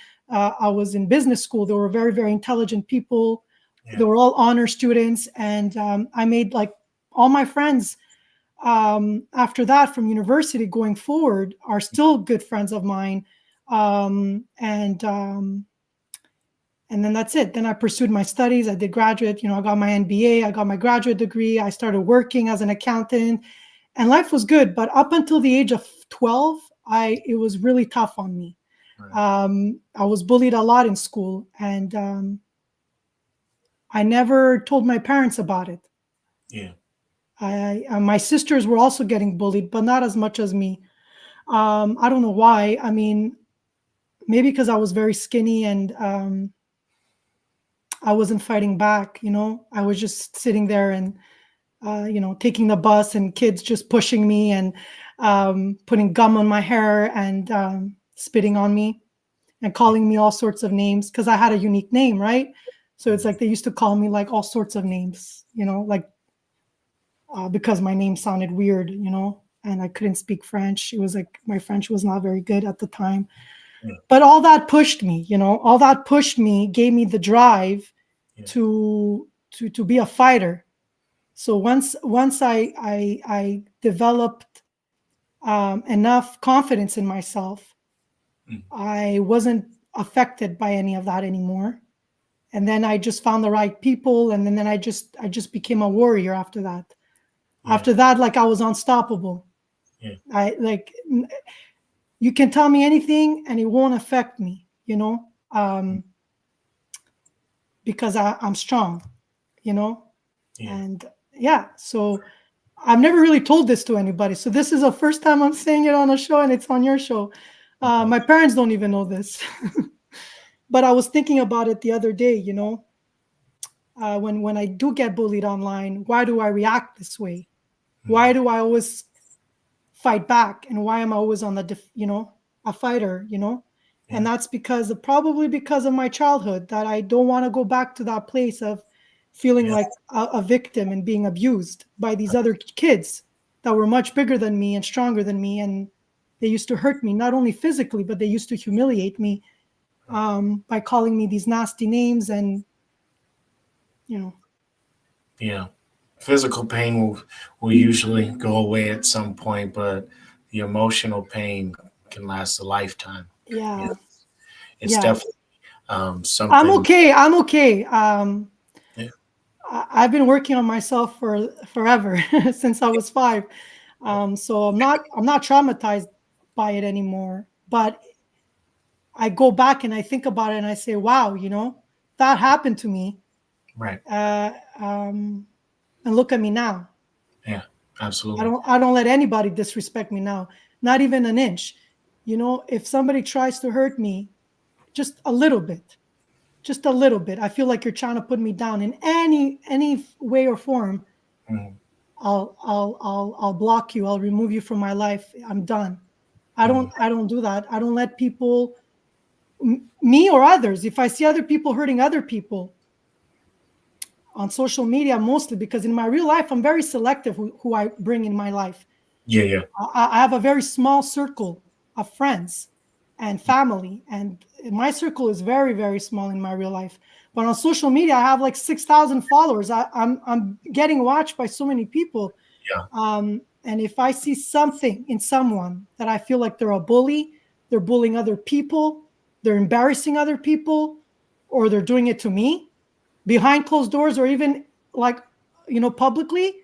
business school. They were very, very intelligent people. Yeah. They were all honor students. And I made like all my friends after that from university going forward are still good friends of mine. And then that's it. Then I pursued my studies. I did graduate, I got my MBA, I got my graduate degree. I started working as an accountant and life was good. But up until the age of 12, it was really tough on me. Right. I was bullied a lot in school and I never told my parents about it. Yeah. My sisters were also getting bullied, but not as much as me. I don't know why. I mean, maybe because I was very skinny and I wasn't fighting back, I was just sitting there and, taking the bus and kids just pushing me and putting gum on my hair and spitting on me and calling me all sorts of names because I had a unique name, right? So it's like they used to call me like all sorts of names, like because my name sounded weird, and I couldn't speak French. It was like my French was not very good at the time. Yeah. But all that pushed me, gave me the drive to be a fighter. So once I developed enough confidence in myself, I wasn't affected by any of that anymore. And then I just found the right people, and then I just became a warrior after that. Yeah. After that, like I was unstoppable. Yeah. You can tell me anything and it won't affect me, because I'm strong, Yeah. And so I've never really told this to anybody. So this is the first time I'm saying it on a show and it's on your show. My parents don't even know this, but I was thinking about it the other day, when I do get bullied online, why do I react this way? Why do I always fight back? And why am I always on a fighter, And that's probably because of my childhood, that I don't want to go back to that place of feeling like a victim and being abused by these other kids that were much bigger than me and stronger than me. And they used to hurt me, not only physically, but they used to humiliate me by calling me these nasty names and, Yeah. Physical pain will usually go away at some point, but the emotional pain can last a lifetime. Yeah. It's definitely something. I'm okay. I've been working on myself for forever since I was 5. So I'm not traumatized by it anymore, but I go back and I think about it and I say, wow, that happened to me. Right. And look at me now. Yeah, absolutely. I don't let anybody disrespect me now, not even an inch. If somebody tries to hurt me, just a little bit, I feel like you're trying to put me down in any way or form. Mm-hmm. I'll block you. I'll remove you from my life. I'm done. I don't do that. I don't let people, me or others, if I see other people hurting other people on social media, mostly because in my real life, I'm very selective who I bring in my life. Yeah. I have a very small circle of friends and family, and my circle is very, very small in my real life. But on social media, I have like 6,000 followers. I'm getting watched by so many people. Yeah. And if I see something in someone that I feel like they're a bully, they're bullying other people, they're embarrassing other people, or they're doing it to me behind closed doors, or even like, publicly,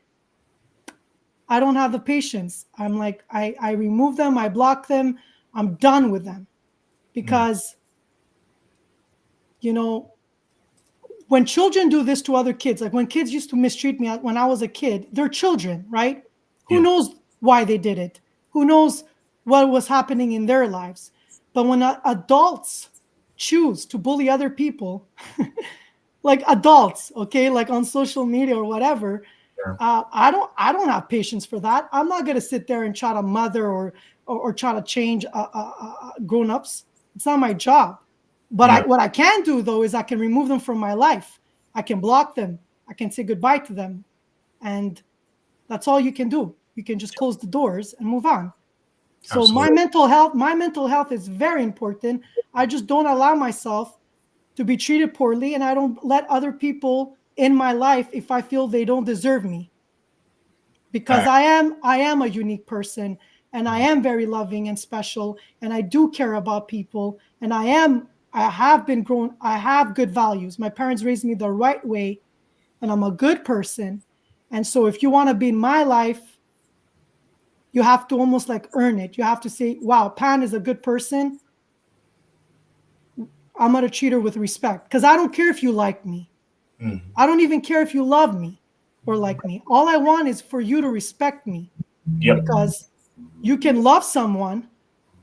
I don't have the patience. I'm like, I remove them, I block them, I'm done with them. Because, when children do this to other kids, like when kids used to mistreat me when I was a kid, they're children, right? Who knows why they did it? Who knows what was happening in their lives? But when adults choose to bully other people, like adults, okay, like on social media or whatever, I don't have patience for that. I'm not gonna sit there and try to mother or try to change grown-ups. It's not my job. But what I can do though is I can remove them from my life. I can block them. I can say goodbye to them, and that's all you can do. You can just close the doors and move on. So Absolutely. my mental health is very important. I just don't allow myself to be treated poorly, and I don't let other people in my life if I feel they don't deserve me. Because I am a unique person, and I am very loving and special, and I do care about people, and I have been grown, I have good values. My parents raised me the right way, and I'm a good person. And so if you want to be in my life, you have to almost like earn it. You have to say, wow, Pan is a good person. I'm going to treat her with respect, because I don't care if you like me. I don't even care if you love me or like me. All I want is for you to respect me, because you can love someone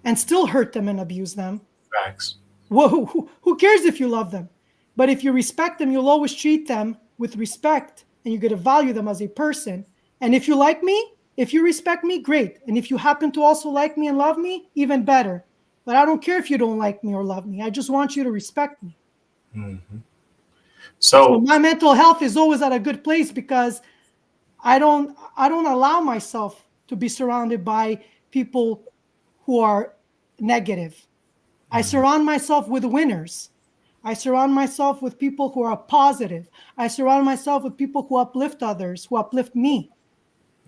and still hurt them and abuse them. Facts. Who cares if you love them? But if you respect them, you'll always treat them with respect, and you're going to value them as a person. And if you like me, if you respect me, great. And if you happen to also like me and love me, even better. But I don't care if you don't like me or love me. I just want you to respect me. So my mental health is always at a good place, because I don't allow myself to be surrounded by people who are negative. I surround myself with winners. I surround myself with people who are positive. I surround myself with people who uplift others, who uplift me.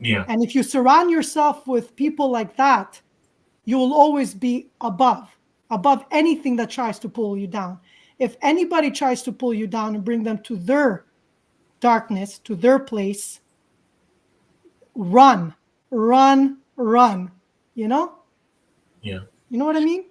Yeah. And if you surround yourself with people like that, you will always be above anything that tries to pull you down. If anybody tries to pull you down and bring them to their darkness, to their place, run, run, run. You know? Yeah. You know what I mean?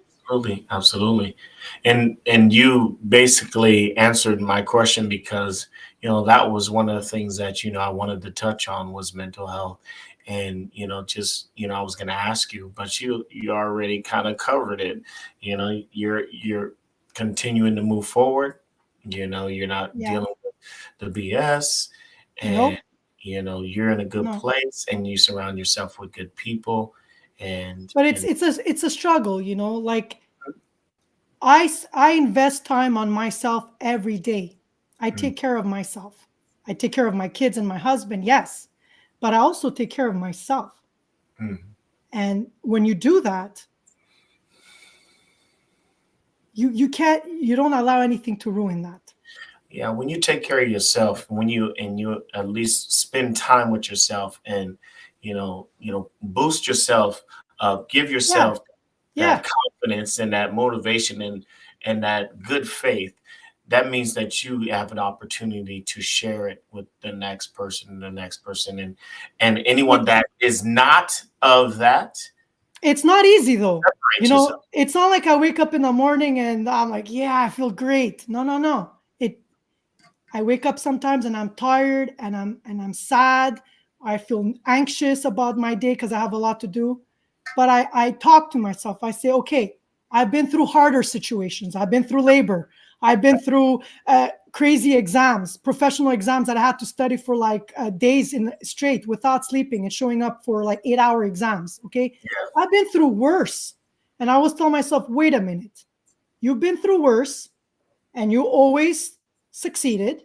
Absolutely. And you basically answered my question, because that was one of the things that I wanted to touch on was mental health. And just I was going to ask you, but you already kind of covered it. You're continuing to move forward. You're not dealing with the BS, and Nope. you're in a good No. place, and you surround yourself with good people. But it's a struggle, like I invest time on myself every day. I take care of myself. I take care of my kids and my husband, yes, but I also take care of myself. And when you do that, you don't allow anything to ruin that. Yeah, when you take care of yourself, when you at least spend time with yourself, and boost yourself up, give yourself that confidence and that motivation and that good faith, that means that you have an opportunity to share it with the next person and the next person, and anyone that is not of that. It's not easy though. It's not like I wake up in the morning and I'm like, yeah, I feel great. No. I wake up sometimes and I'm tired and I'm sad. I feel anxious about my day because I have a lot to do. But I talk to myself. I say, okay, I've been through harder situations. I've been through labor. I've been through crazy exams, professional exams that I had to study for like days in straight without sleeping and showing up for like 8-hour exams. Okay. I've been through worse. And I always tell myself, wait a minute, you've been through worse and you always succeeded.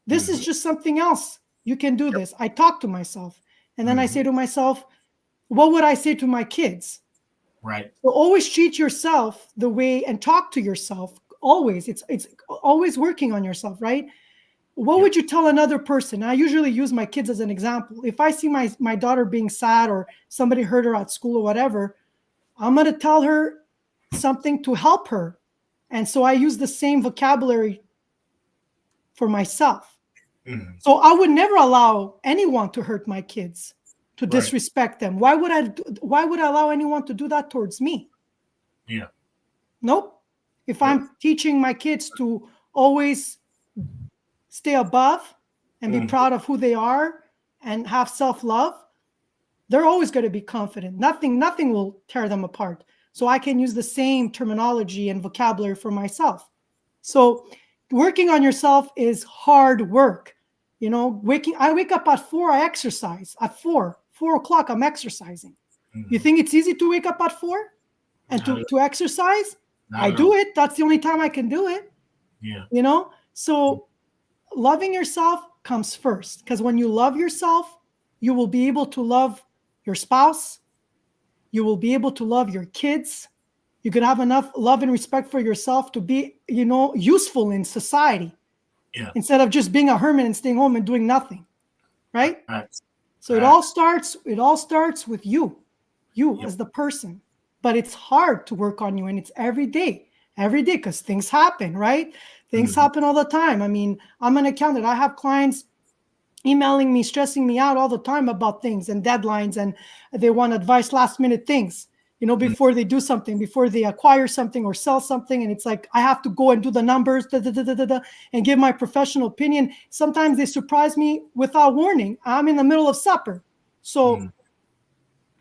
This is just something else. You can do this. I talk to myself. And then I say to myself, what would I say to my kids? Right. So always treat yourself the way and talk to yourself. Always. It's always working on yourself, right? What would you tell another person? I usually use my kids as an example. If I see my daughter being sad or somebody hurt her at school or whatever, I'm going to tell her something to help her. And so I use the same vocabulary for myself. So I would never allow anyone to hurt my kids, to disrespect them. Why would I allow anyone to do that towards me? Yeah. Nope. If I'm teaching my kids to always stay above and be proud of who they are and have self-love, they're always going to be confident. Nothing will tear them apart. So I can use the same terminology and vocabulary for myself. So working on yourself is hard work. You know, I wake up at 4, I exercise. At 4 o'clock, I'm exercising. You think it's easy to wake up at 4 and to exercise? I do it. That's the only time I can do it. Yeah. You know, so loving yourself comes first, because when you love yourself, you will be able to love your spouse. You will be able to love your kids. You could have enough love and respect for yourself to be, you know, useful in society. Yeah. Instead of just being a hermit and staying home and doing nothing. Right? So it all starts with you as the person. But it's hard to work on you, and it's every day, because things happen, right? Things happen all the time. I mean, I'm an accountant. I have clients emailing me, stressing me out all the time about things and deadlines, and they want advice, last minute things, you know, before they do something, before they acquire something or sell something. And it's like, I have to go and do the numbers and give my professional opinion. Sometimes they surprise me without warning. I'm in the middle of supper. So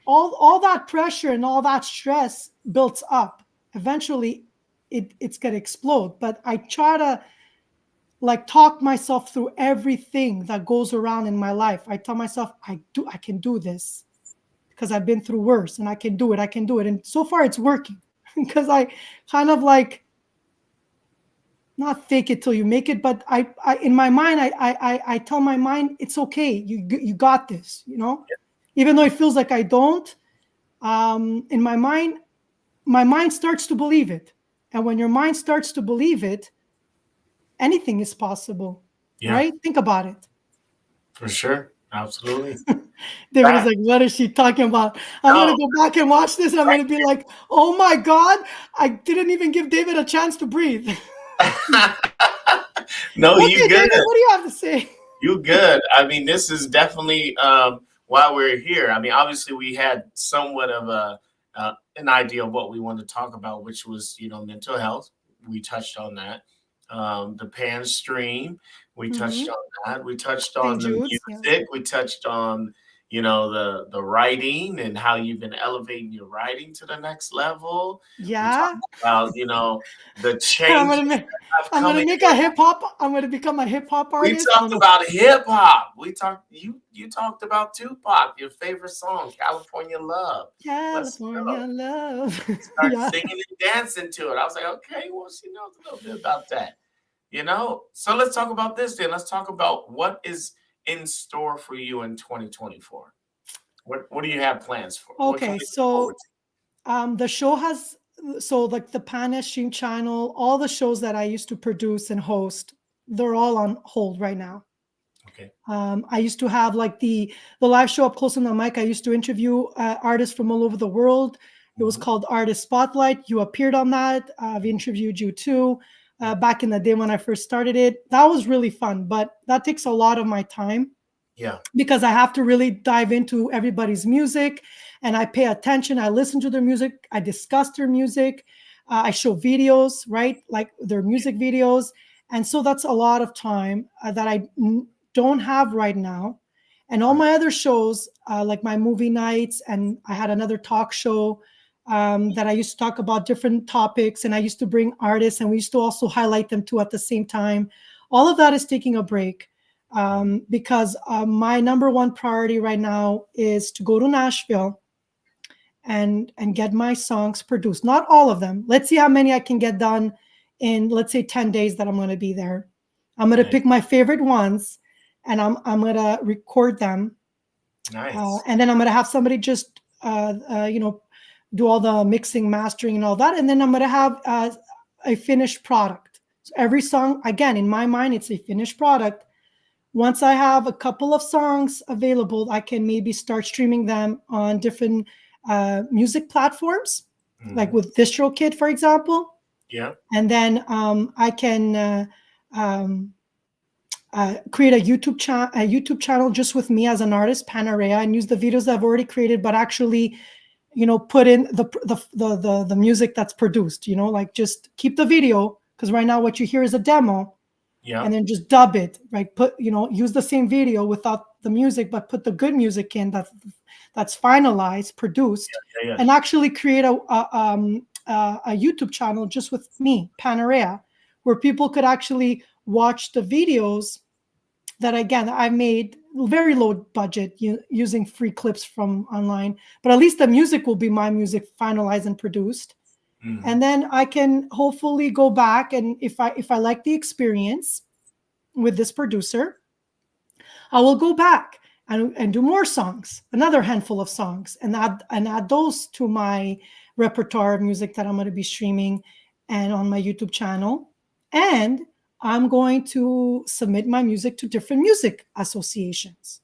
all that pressure and all that stress builds up. Eventually it's going to explode. But I try to like talk myself through everything that goes around in my life. I tell myself, I can do this because I've been through worse, and I can do it. And so far it's working because I kind of like, not fake it till you make it, but I in my mind, I tell my mind, it's okay. You got this, you know, even though it feels like I don't. In my mind starts to believe it. And when your mind starts to believe it, anything is possible, right? Think about it. For sure. Absolutely. David is like, what is she talking about? I'm going to go back and watch this. And I'm going to be like, oh my God, I didn't even give David a chance to breathe. No, okay, you good. David, what do you have to say? You good. I mean, this is definitely why we're here. I mean, obviously we had somewhat of an idea of what we wanted to talk about, which was, you know, mental health. We touched on that. The pan stream, we touched on that. We touched on the music. We touched on, you know, the writing and how you've been elevating your writing to the next level. Yeah. We talked about, you know, the changes. I'm gonna make a hip hop. I'm gonna become a hip hop artist. We talked about hip hop. You talked about Tupac, your favorite song, California Love. California Love. Start singing and dancing to it. I was like, okay, well, she knows a little bit about that. You know, so let's talk about this then. Let's talk about what is in store for you in 2024. What do you have plans for? Okay, so the show has, so like the Pan Stream channel, all the shows that I used to produce and host, they're all on hold right now. Okay. I used to have like the live show Up Close on the Mic. I used to interview artists from all over the world. It was called Artist Spotlight. You appeared on that. I've interviewed you too. Back in the day when I first started it. That was really fun, but that takes a lot of my time. Yeah. Because I have to really dive into everybody's music, and I pay attention. I listen to their music. I discuss their music. I show videos, right? Like their music videos. And so that's a lot of time that I don't have right now. And all my other shows, like my movie nights, and I had another talk show that I used to talk about different topics, and I used to bring artists, and we used to also highlight them too at the same time. All of that is taking a break because my number one priority right now is to go to Nashville and get my songs produced. Not all of them. Let's see how many I can get done in, let's say, 10 days that I'm going to be there. I'm going to pick my favorite ones, and I'm going to record them. Nice. And then I'm going to have somebody just, you know, do all the mixing, mastering, and all that. And then I'm going to have a finished product. So every song, again, in my mind, it's a finished product. Once I have a couple of songs available, I can maybe start streaming them on different music platforms, like with DistroKid, for example. Yeah. And then I can create a YouTube channel just with me as an artist, Pan Orea, and use the videos I've already created, but actually, you know, put in the music that's produced, you know, like just keep the video, because right now what you hear is a demo, Yeah. and then just dub it, right? Use the same video without the music, but put the good music in that's finalized, produced, Yeah. and actually create a YouTube channel just with me, Orea, where people could actually watch the videos that, again, I made very low budget using free clips from online, but at least the music will be my music, finalized and produced. Mm-hmm. And then I can hopefully go back, and if I like the experience with this producer, I will go back and do more songs, another handful of songs, and add those to my repertoire of music that I'm going to be streaming and on my YouTube channel. And I'm going to submit my music to different music associations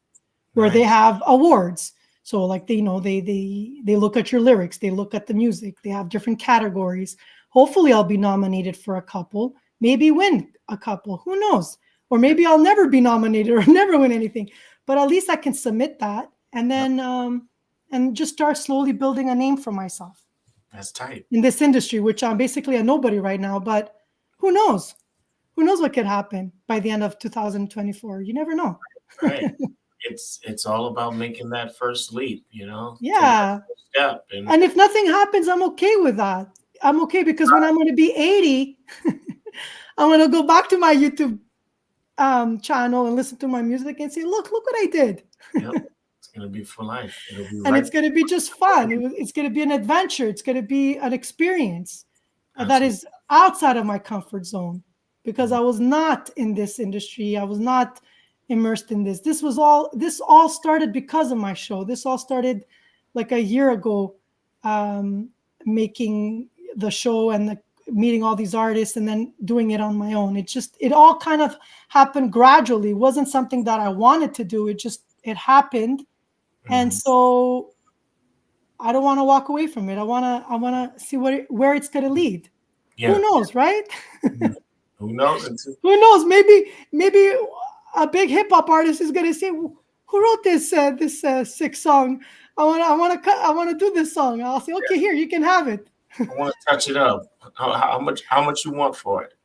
where they have awards. So like they look at your lyrics, they look at the music, they have different categories. Hopefully I'll be nominated for a couple, maybe win a couple, who knows? Or maybe I'll never be nominated or never win anything, but at least I can submit that and then and just start slowly building a name for myself. That's tight. In this industry, which I'm basically a nobody right now, but who knows? Who knows what could happen by the end of 2024? You never know. Right. It's all about making that first leap, Yeah. Step. And if nothing happens, I'm okay with that. I'm okay, because when I'm going to be 80, I'm going to go back to my YouTube channel and listen to my music and say, look what I did. Yep. It's going to be for life. And it's going to be just fun. It's going to be an adventure. It's going to be an experience that is outside of my comfort zone, because I was not in this industry. I was not immersed in this. This all started because of my show. This all started like a year ago, making the show and meeting all these artists and then doing it on my own. It all kind of happened gradually. It wasn't something that I wanted to do. It happened. Mm-hmm. And so I don't want to walk away from it. I want to see where it's going to lead. Yeah. Who knows, right? Who knows? Who knows? Maybe a big hip hop artist is going to say, "Who wrote this sick song? I want to do this song." I'll say, "Okay, here, you can have it." I want to touch it up. How much you want for it?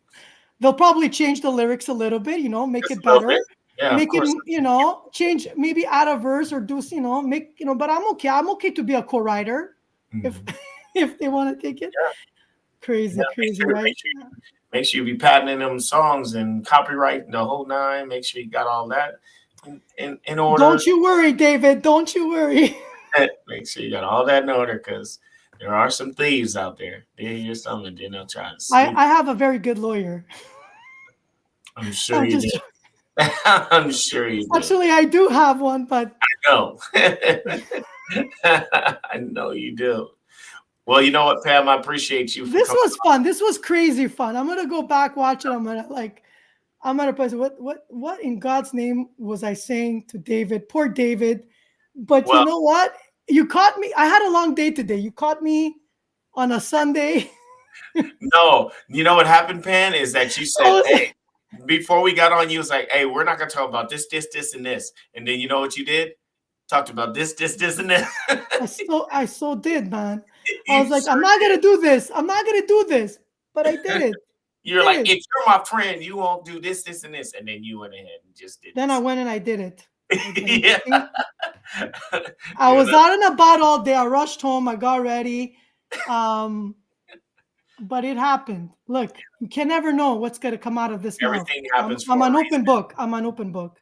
They'll probably change the lyrics a little bit, make it better. Yeah, make it, change, maybe add a verse or do, but I'm okay. I'm okay to be a co-writer if they want to take it. Yeah. Crazy, right? Make sure you be patenting them songs and copyright the whole nine. Make sure you got all that in order. Don't you worry, David. Don't you worry. Make sure you got all that in order, because there are some thieves out there. They hear something, then they'll try to steal. I have a very good lawyer. I'm sure you do. I'm sure you do. Actually, I do have one, but I know. I know you do. Well, you know what, Pam? I appreciate you. This was fun. This was crazy fun. I'm gonna go back, watch it. I'm gonna post what in God's name was I saying to David? Poor David. But you know what? You caught me. I had a long day today. You caught me on a Sunday. No, you know what happened, Pam, is that you said, "Hey," before we got on, you was like, "Hey, we're not gonna talk about this, and this." And then you know what you did? Talked about this, and this. I so did, man. I was like, I'm not gonna do this. I'm not gonna do this, but I did it. You're like, if you're my friend, you won't do this, and this, and then you went ahead and just did. Then I went and I did it. Yeah. I was out and about all day. I rushed home. I got ready, but it happened. Look, you can never know what's gonna come out of this. Everything happens. I'm an open book. I'm an open book.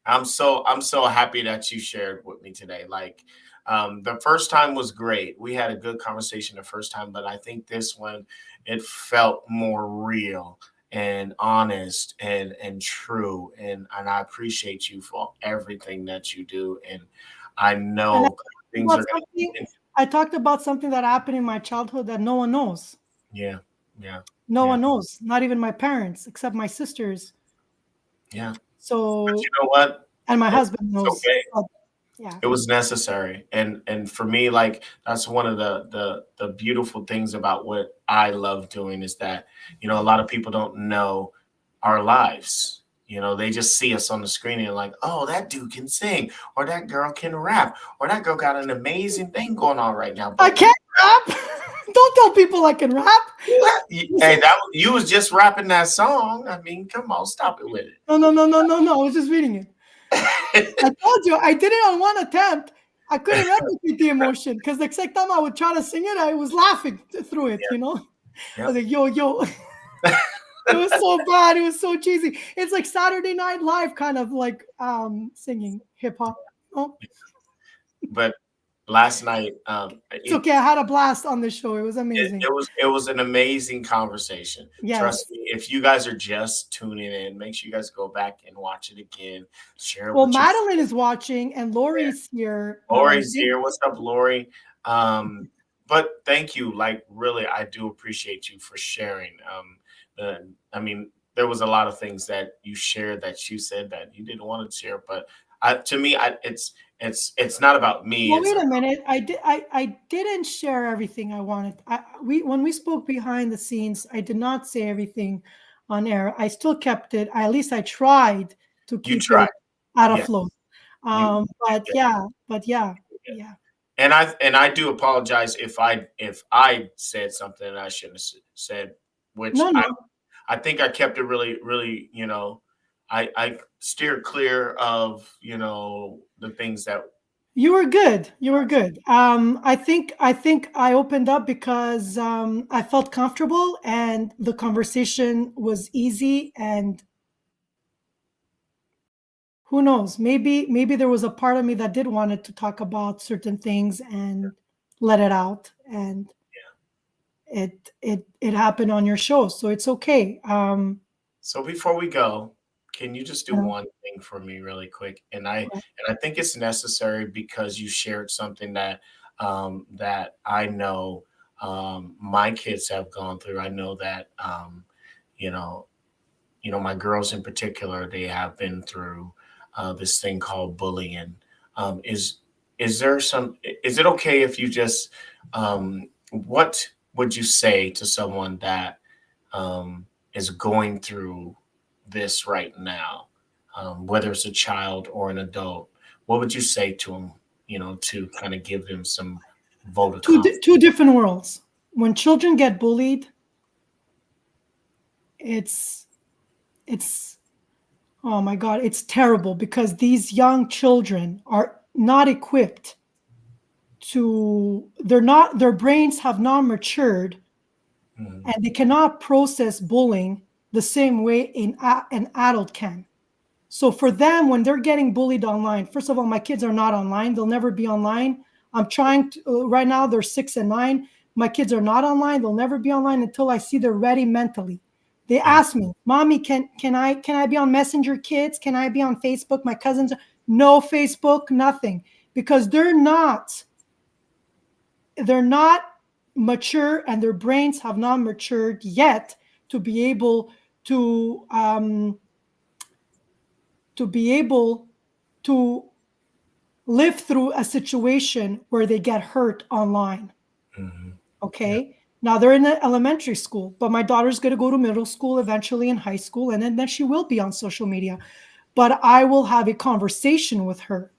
I'm so happy that you shared with me today. Like, the first time was great. We had a good conversation the first time, but I think this one, it felt more real and honest and true. And I appreciate you for everything that you do. And I know things are going to. I talked about something that happened in my childhood that no one knows. Yeah. No one knows, not even my parents, except my sisters. Yeah. So but you know what? And my husband knows. Okay. Yeah. It was necessary. And for me, like, that's one of the beautiful things about what I love doing is that, a lot of people don't know our lives. They just see us on the screen and like, oh, that dude can sing, or that girl can rap, or that girl got an amazing thing going on right now. But I can't rap. Don't tell people I can rap. Hey, you was just rapping that song. I mean, come on, stop it with it. No. I was just reading it. I told you I did it on one attempt. I couldn't replicate the emotion because the next time I would try to sing it, I was laughing through it. You know, I was like, yo. It was so bad. It was so cheesy. It's like Saturday Night Live, kind of like singing hip hop. Oh. But last night, it's okay. I had a blast on this show. It was amazing. It was an amazing conversation. Yes. Trust me. If you guys are just tuning in, make sure you guys go back and watch it again. Share. Well, Madeline is watching, and Lori's here. Lori's here. What's up, Lori? But thank you. Like, really, I do appreciate you for sharing. I mean, there was a lot of things that you shared that you said that you didn't want to share, but to me, it's not about me. Well, wait a minute. I didn't share everything I wanted. When we spoke behind the scenes, I did not say everything on air. I still kept it. At least I tried to keep it out of flow. But yeah. And I do apologize if I said something I shouldn't have said, which no. I think I kept it really, really, I steered clear of, the things that you were good. You were good. I think I opened up because I felt comfortable and the conversation was easy, and who knows, maybe there was a part of me that did wanted to talk about certain things and let it out, and it happened on your show, so it's okay. So before we go, can you just do one thing for me really quick? And I think it's necessary because you shared something that that I know my kids have gone through. I know that my girls in particular, they have been through this thing called bullying. Is it okay if you just what would you say to someone that is going through this right now, whether it's a child or an adult? What would you say to them, to kind of give them some vote of confidence? Two different worlds. When children get bullied, it's oh my God, it's terrible because these young children are not equipped their brains have not matured, and they cannot process bullying the same way an adult can. So for them, when they're getting bullied online, first of all, my kids are not online. They'll never be online. I'm trying to, right now they're 6 and 9. My kids are not online. They'll never be online until I see they're ready mentally. They ask me, Mommy, can I be on Messenger Kids? Can I be on Facebook? My cousins, no Facebook, nothing, because they're not mature, and their brains have not matured yet to be able to live through a situation where they get hurt online. Okay. Yeah. Now they're in the elementary school, but my daughter's going to go to middle school, eventually in high school, and then she will be on social media. But I will have a conversation with her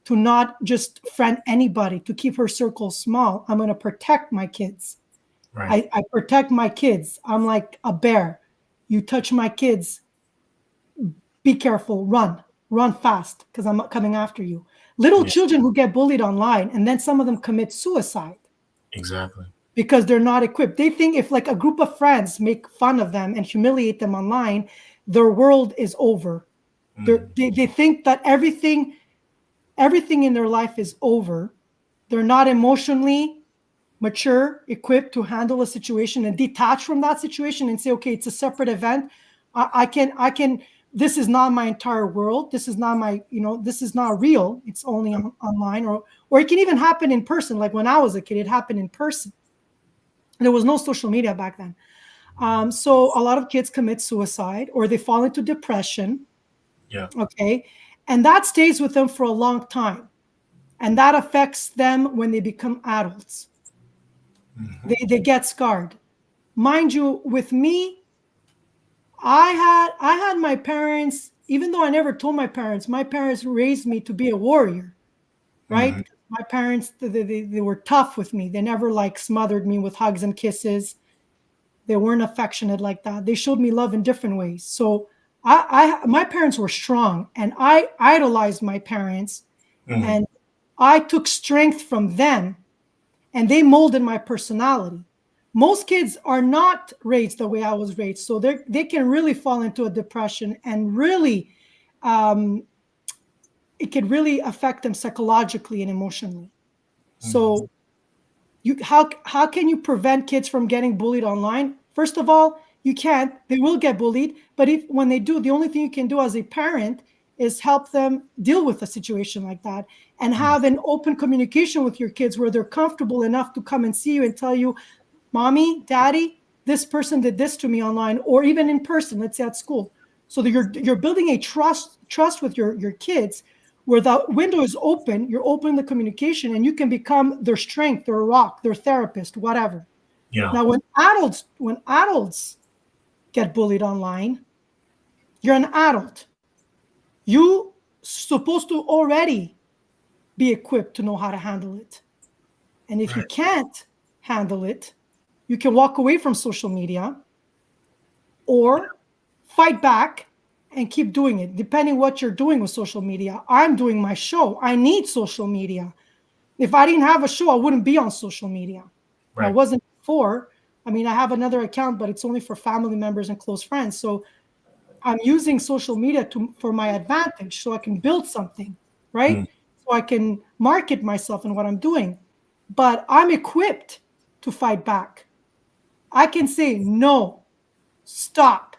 to not just friend anybody, to keep her circle small. I'm going to protect my kids. Right. I protect my kids. I'm like a bear. You touch my kids, be careful, run fast, because I'm coming after you. Little children who get bullied online, and then some of them commit suicide. Exactly. Because they're not equipped. They think if like a group of friends make fun of them and humiliate them online, their world is over. They think that everything in their life is over. They're not emotionally mature, equipped to handle a situation and detach from that situation and say, okay, it's a separate event. I can, this is not my entire world. This is not my, this is not real. It's only online, or it can even happen in person. Like when I was a kid, it happened in person. There was no social media back then. So a lot of kids commit suicide, or they fall into depression. Yeah. Okay. And that stays with them for a long time. And that affects them when they become adults. Mm-hmm. They get scarred. Mind you, with me, I had my parents, even though I never told my parents raised me to be a warrior, right? Mm-hmm. My parents, they were tough with me. They never like smothered me with hugs and kisses. They weren't affectionate like that. They showed me love in different ways. So my parents were strong, and I idolized my parents, and I took strength from them, and they molded my personality. Most kids are not raised the way I was raised, so they can really fall into a depression, and really, it could really affect them psychologically and emotionally. So how can you prevent kids from getting bullied online? First of all, you can't. They will get bullied, but when they do, the only thing you can do as a parent is help them deal with a situation like that, and have an open communication with your kids where they're comfortable enough to come and see you and tell you, mommy, daddy, this person did this to me online, or even in person, let's say at school. So that you're building a trust with your kids, where the window is open, you're opening the communication, and you can become their strength, their rock, their therapist, whatever. Yeah. Now, when adults get bullied online, you're an adult. You supposed to already be equipped to know how to handle it. And if you can't handle it, you can walk away from social media or fight back and keep doing it, depending what you're doing with social media. I'm doing my show. I need social media. If I didn't have a show, I wouldn't be on social media. Right. I wasn't before. I mean, I have another account, but it's only for family members and close friends. So I'm using social media for my advantage, so I can build something, right? So I can market myself and what I'm doing. But I'm equipped to fight back. I can say, no, stop.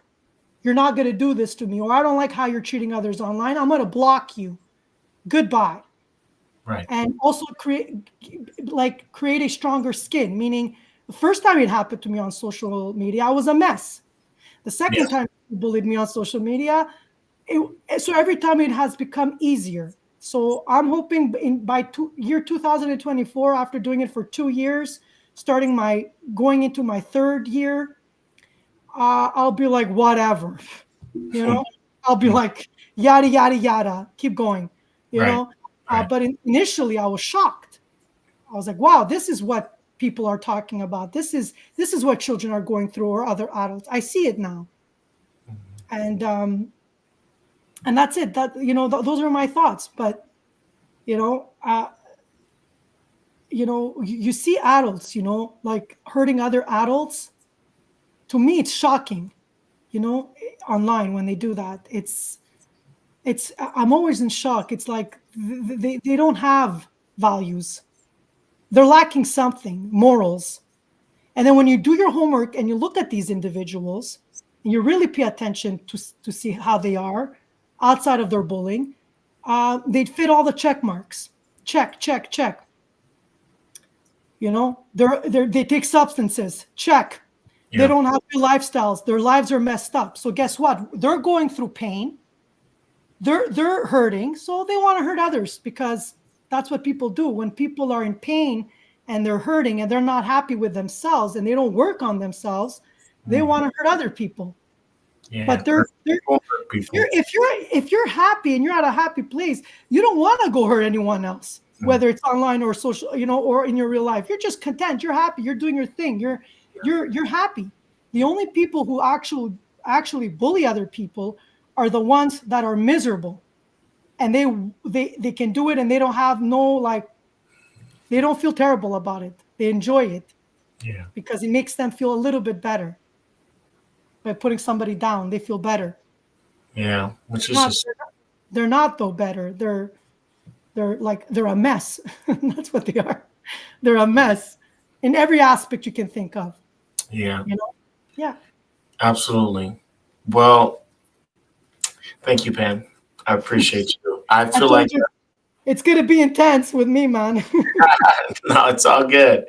You're not going to do this to me, or I don't like how you're treating others online. I'm going to block you. Goodbye. Right. And also create a stronger skin, meaning the first time it happened to me on social media, I was a mess. The second time you bullied me on social media, so every time it has become easier. So I'm hoping by year 2024, after doing it for 2 years, going into my third year, I'll be like, whatever, I'll be like, yada, yada, yada, keep going, you know? But initially I was shocked. I was like, wow, this is what people are talking about. This is what children are going through, or other adults. I see it now. And that's it. Those are my thoughts. But, you see adults, like hurting other adults. To me, it's shocking, online when they do that. I'm always in shock. It's like they don't have values. They're lacking something, morals. And then when you do your homework and you look at these individuals and you really pay attention to see how they are outside of their bullying, they'd fit all the check marks. Check, check, check. They take substances. Check. Yeah. They don't have good lifestyles. Their lives are messed up. So guess what? They're going through pain. They're hurting. So they want to hurt others, because that's what people do. When people are in pain and they're hurting and they're not happy with themselves and they don't work on themselves, they want to hurt other people. Yeah, but if you're happy and you're at a happy place, you don't want to go hurt anyone else, whether it's online or social, or in your real life. You're just content. You're happy. You're doing your thing. You're happy. The only people who actually bully other people are the ones that are miserable, and they can do it, and they don't have they don't feel terrible about it. They enjoy it. Yeah. Because it makes them feel a little bit better. By putting somebody down, they feel better. Yeah, they're not though better. They're a mess. That's what they are. They're a mess in every aspect you can think of. Yeah. Yeah. Absolutely. Well, thank you, Pam. I appreciate you. I feel like it's going to be intense with me, man. No, it's all good.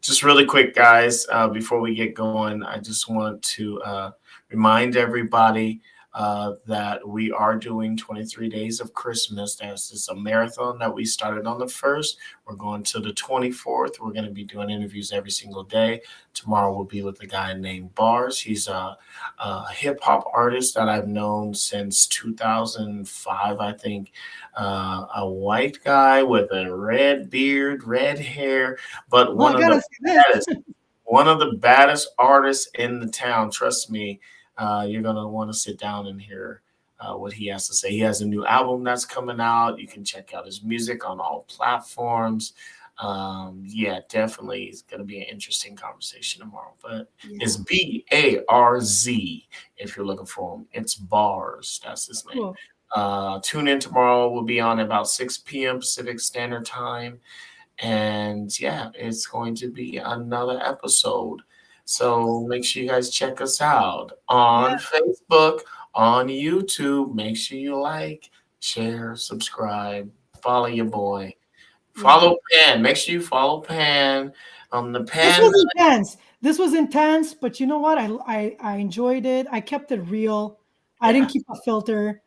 Just really quick, guys, before we get going, I just want to remind everybody that we are doing 23 Days of Christmas. This is a marathon that we started on the 1st. We're going to the 24th. We're going to be doing interviews every single day. Tomorrow we'll be with a guy named Bars. He's a hip hop artist that I've known since 2005, I think. A white guy with a red beard, red hair, but Well, I gotta see this. one of the baddest artists in the town. Trust me, you're gonna want to sit down and hear what he has to say. He has a new album that's coming out. You can check out his music on all platforms. Yeah, definitely, it's gonna be an interesting conversation tomorrow. But it's BARZ if you're looking for him. It's Bars. That's his name. Cool. Tune in tomorrow. We'll be on about 6 p.m. Pacific Standard Time. And yeah, it's going to be another episode. So make sure you guys check us out on Facebook, on YouTube. Make sure you like, share, subscribe, follow your boy. Follow Pan. Make sure you follow Pan on the Pan. This was intense, but you know what? I enjoyed it. I kept it real. I didn't keep a filter.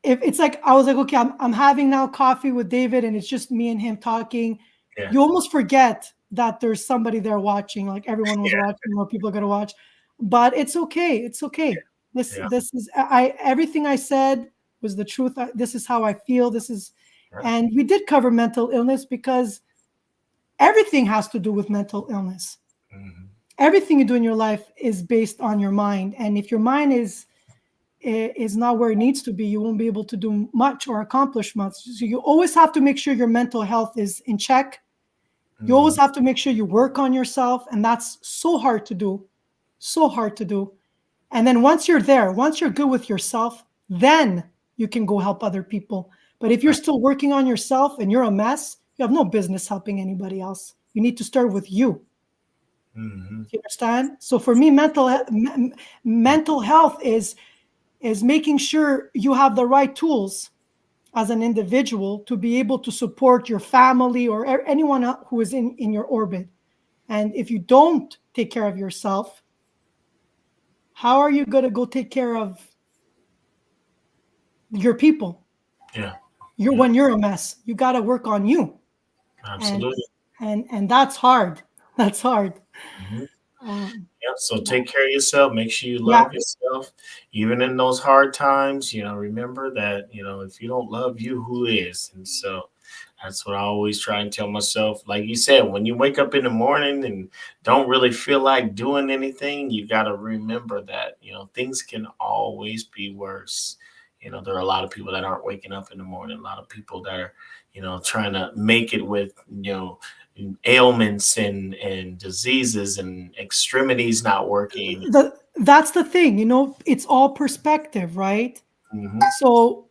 If it's like I was like, okay, I'm having now coffee with David, and it's just me and him talking. Yeah. You almost forget that there's somebody there watching, like everyone was watching, or people are gonna watch. But it's okay. It's okay. This is everything I said was the truth. This is how I feel. This is, and we did cover mental illness because everything has to do with mental illness. Mm-hmm. Everything you do in your life is based on your mind, and if your mind is not where it needs to be, you won't be able to do much or accomplish much. So you always have to make sure your mental health is in check. You always have to make sure you work on yourself, and that's so hard to do. So hard to do. And then once you're there, once you're good with yourself, then you can go help other people. But if you're still working on yourself and you're a mess, you have no business helping anybody else. You need to start with you. Mm-hmm. You understand? So for me, mental health is making sure you have the right tools as an individual to be able to support your family or anyone who is in your orbit. And if you don't take care of yourself, how are you going to go take care of your people? Yeah. When you're a mess, you got to work on you. Absolutely. And that's hard. That's hard. Mm-hmm. So take care of yourself. Make sure you love yourself, even in those hard times. Remember that, if you don't love you, who is? And so that's what I always try and tell myself. Like you said, when you wake up in the morning and don't really feel like doing anything, you got to remember that, things can always be worse. There are a lot of people that aren't waking up in the morning, a lot of people that are, trying to make it with, ailments and diseases and extremities not working. That's the thing, it's all perspective, right? Mm-hmm. So,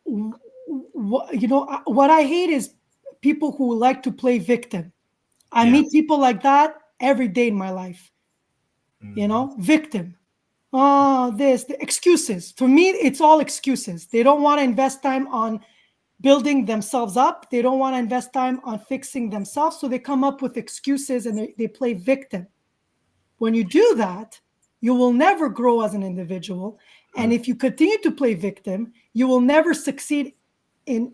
what I hate is people who like to play victim. I meet people like that every day in my life. Mm-hmm. Victim. Oh, the excuses. For me, it's all excuses. They don't want to invest time on building themselves up. They don't want to invest time on fixing themselves. So they come up with excuses and they play victim. When you do that, you will never grow as an individual. And if you continue to play victim, you will never succeed in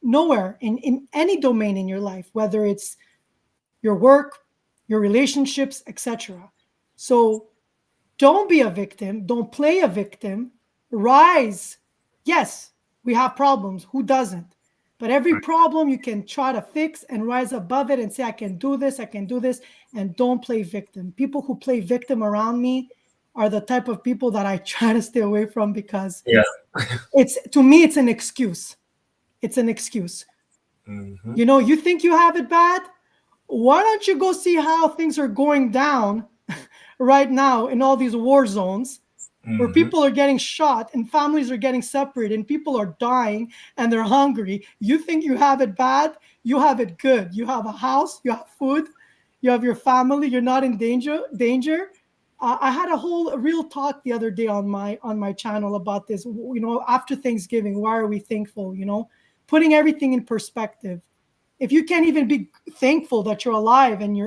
nowhere, in any domain in your life, whether it's your work, your relationships, etc. So don't be a victim. Don't play a victim. Rise. Yes, we have problems. Who doesn't? But every problem you can try to fix and rise above it and say, I can do this, and don't play victim. People who play victim around me are the type of people that I try to stay away from because to me, it's an excuse. It's an excuse. Mm-hmm. You think you have it bad? Why don't you go see how things are going down right now in all these war zones where people are getting shot and families are getting separated and people are dying and they're hungry? You think you have it bad? You have it good. You have a house, you have food, you have your family, you're not in danger. I had a whole real talk the other day on my channel about this. After Thanksgiving, why are we thankful? Putting everything in perspective. If you can't even be thankful that you're alive and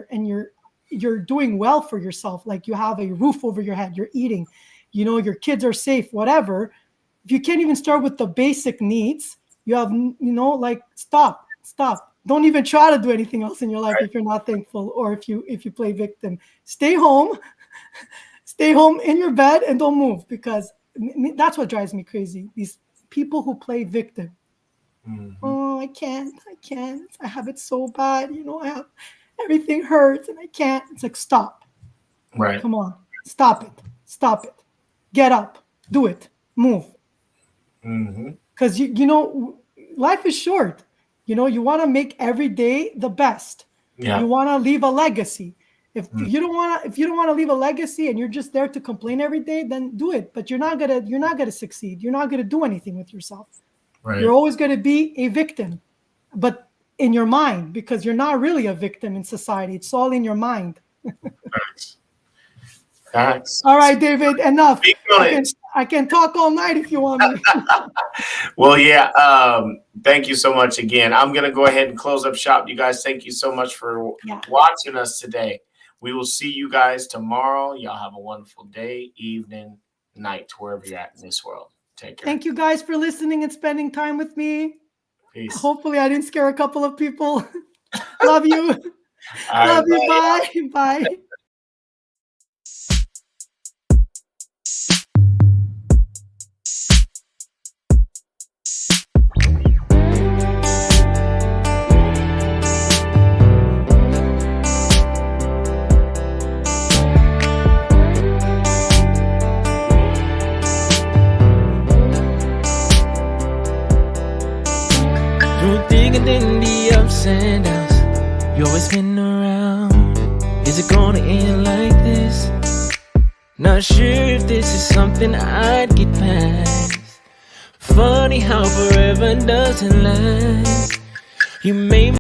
you're doing well for yourself, like you have a roof over your head, you're eating, your kids are safe, whatever. If you can't even start with the basic needs, you have, like, stop. Don't even try to do anything else in your life if you're not thankful, or if you play victim. Stay home in your bed and don't move, because that's what drives me crazy. These people who play victim. Mm-hmm. Oh, I can't. I have it so bad. I have, everything hurts and I can't. It's like, stop. Right. Come on. Stop it. Get up. Do it. Move. Because life is short. You want to make every day the best. Yeah. You want to leave a legacy. If you don't want to leave a legacy and you're just there to complain every day, then do it. But you're not gonna succeed. You're not gonna do anything with yourself. Right. You're always gonna be a victim, but in your mind, because you're not really a victim in society. It's all in your mind. Facts. All right, David, enough. I can talk all night if you want me. Well, yeah. Thank you so much again. I'm going to go ahead and close up shop. You guys, thank you so much for watching us today. We will see you guys tomorrow. Y'all have a wonderful day, evening, night, wherever you're at in this world. Take care. Thank you guys for listening and spending time with me. Peace. Hopefully I didn't scare a couple of people. Love you. Love you. Bye. Bye. In the ups and downs, you always been around. Is it gonna end like this? Not sure if this is something I'd get past. Funny how forever doesn't last. You made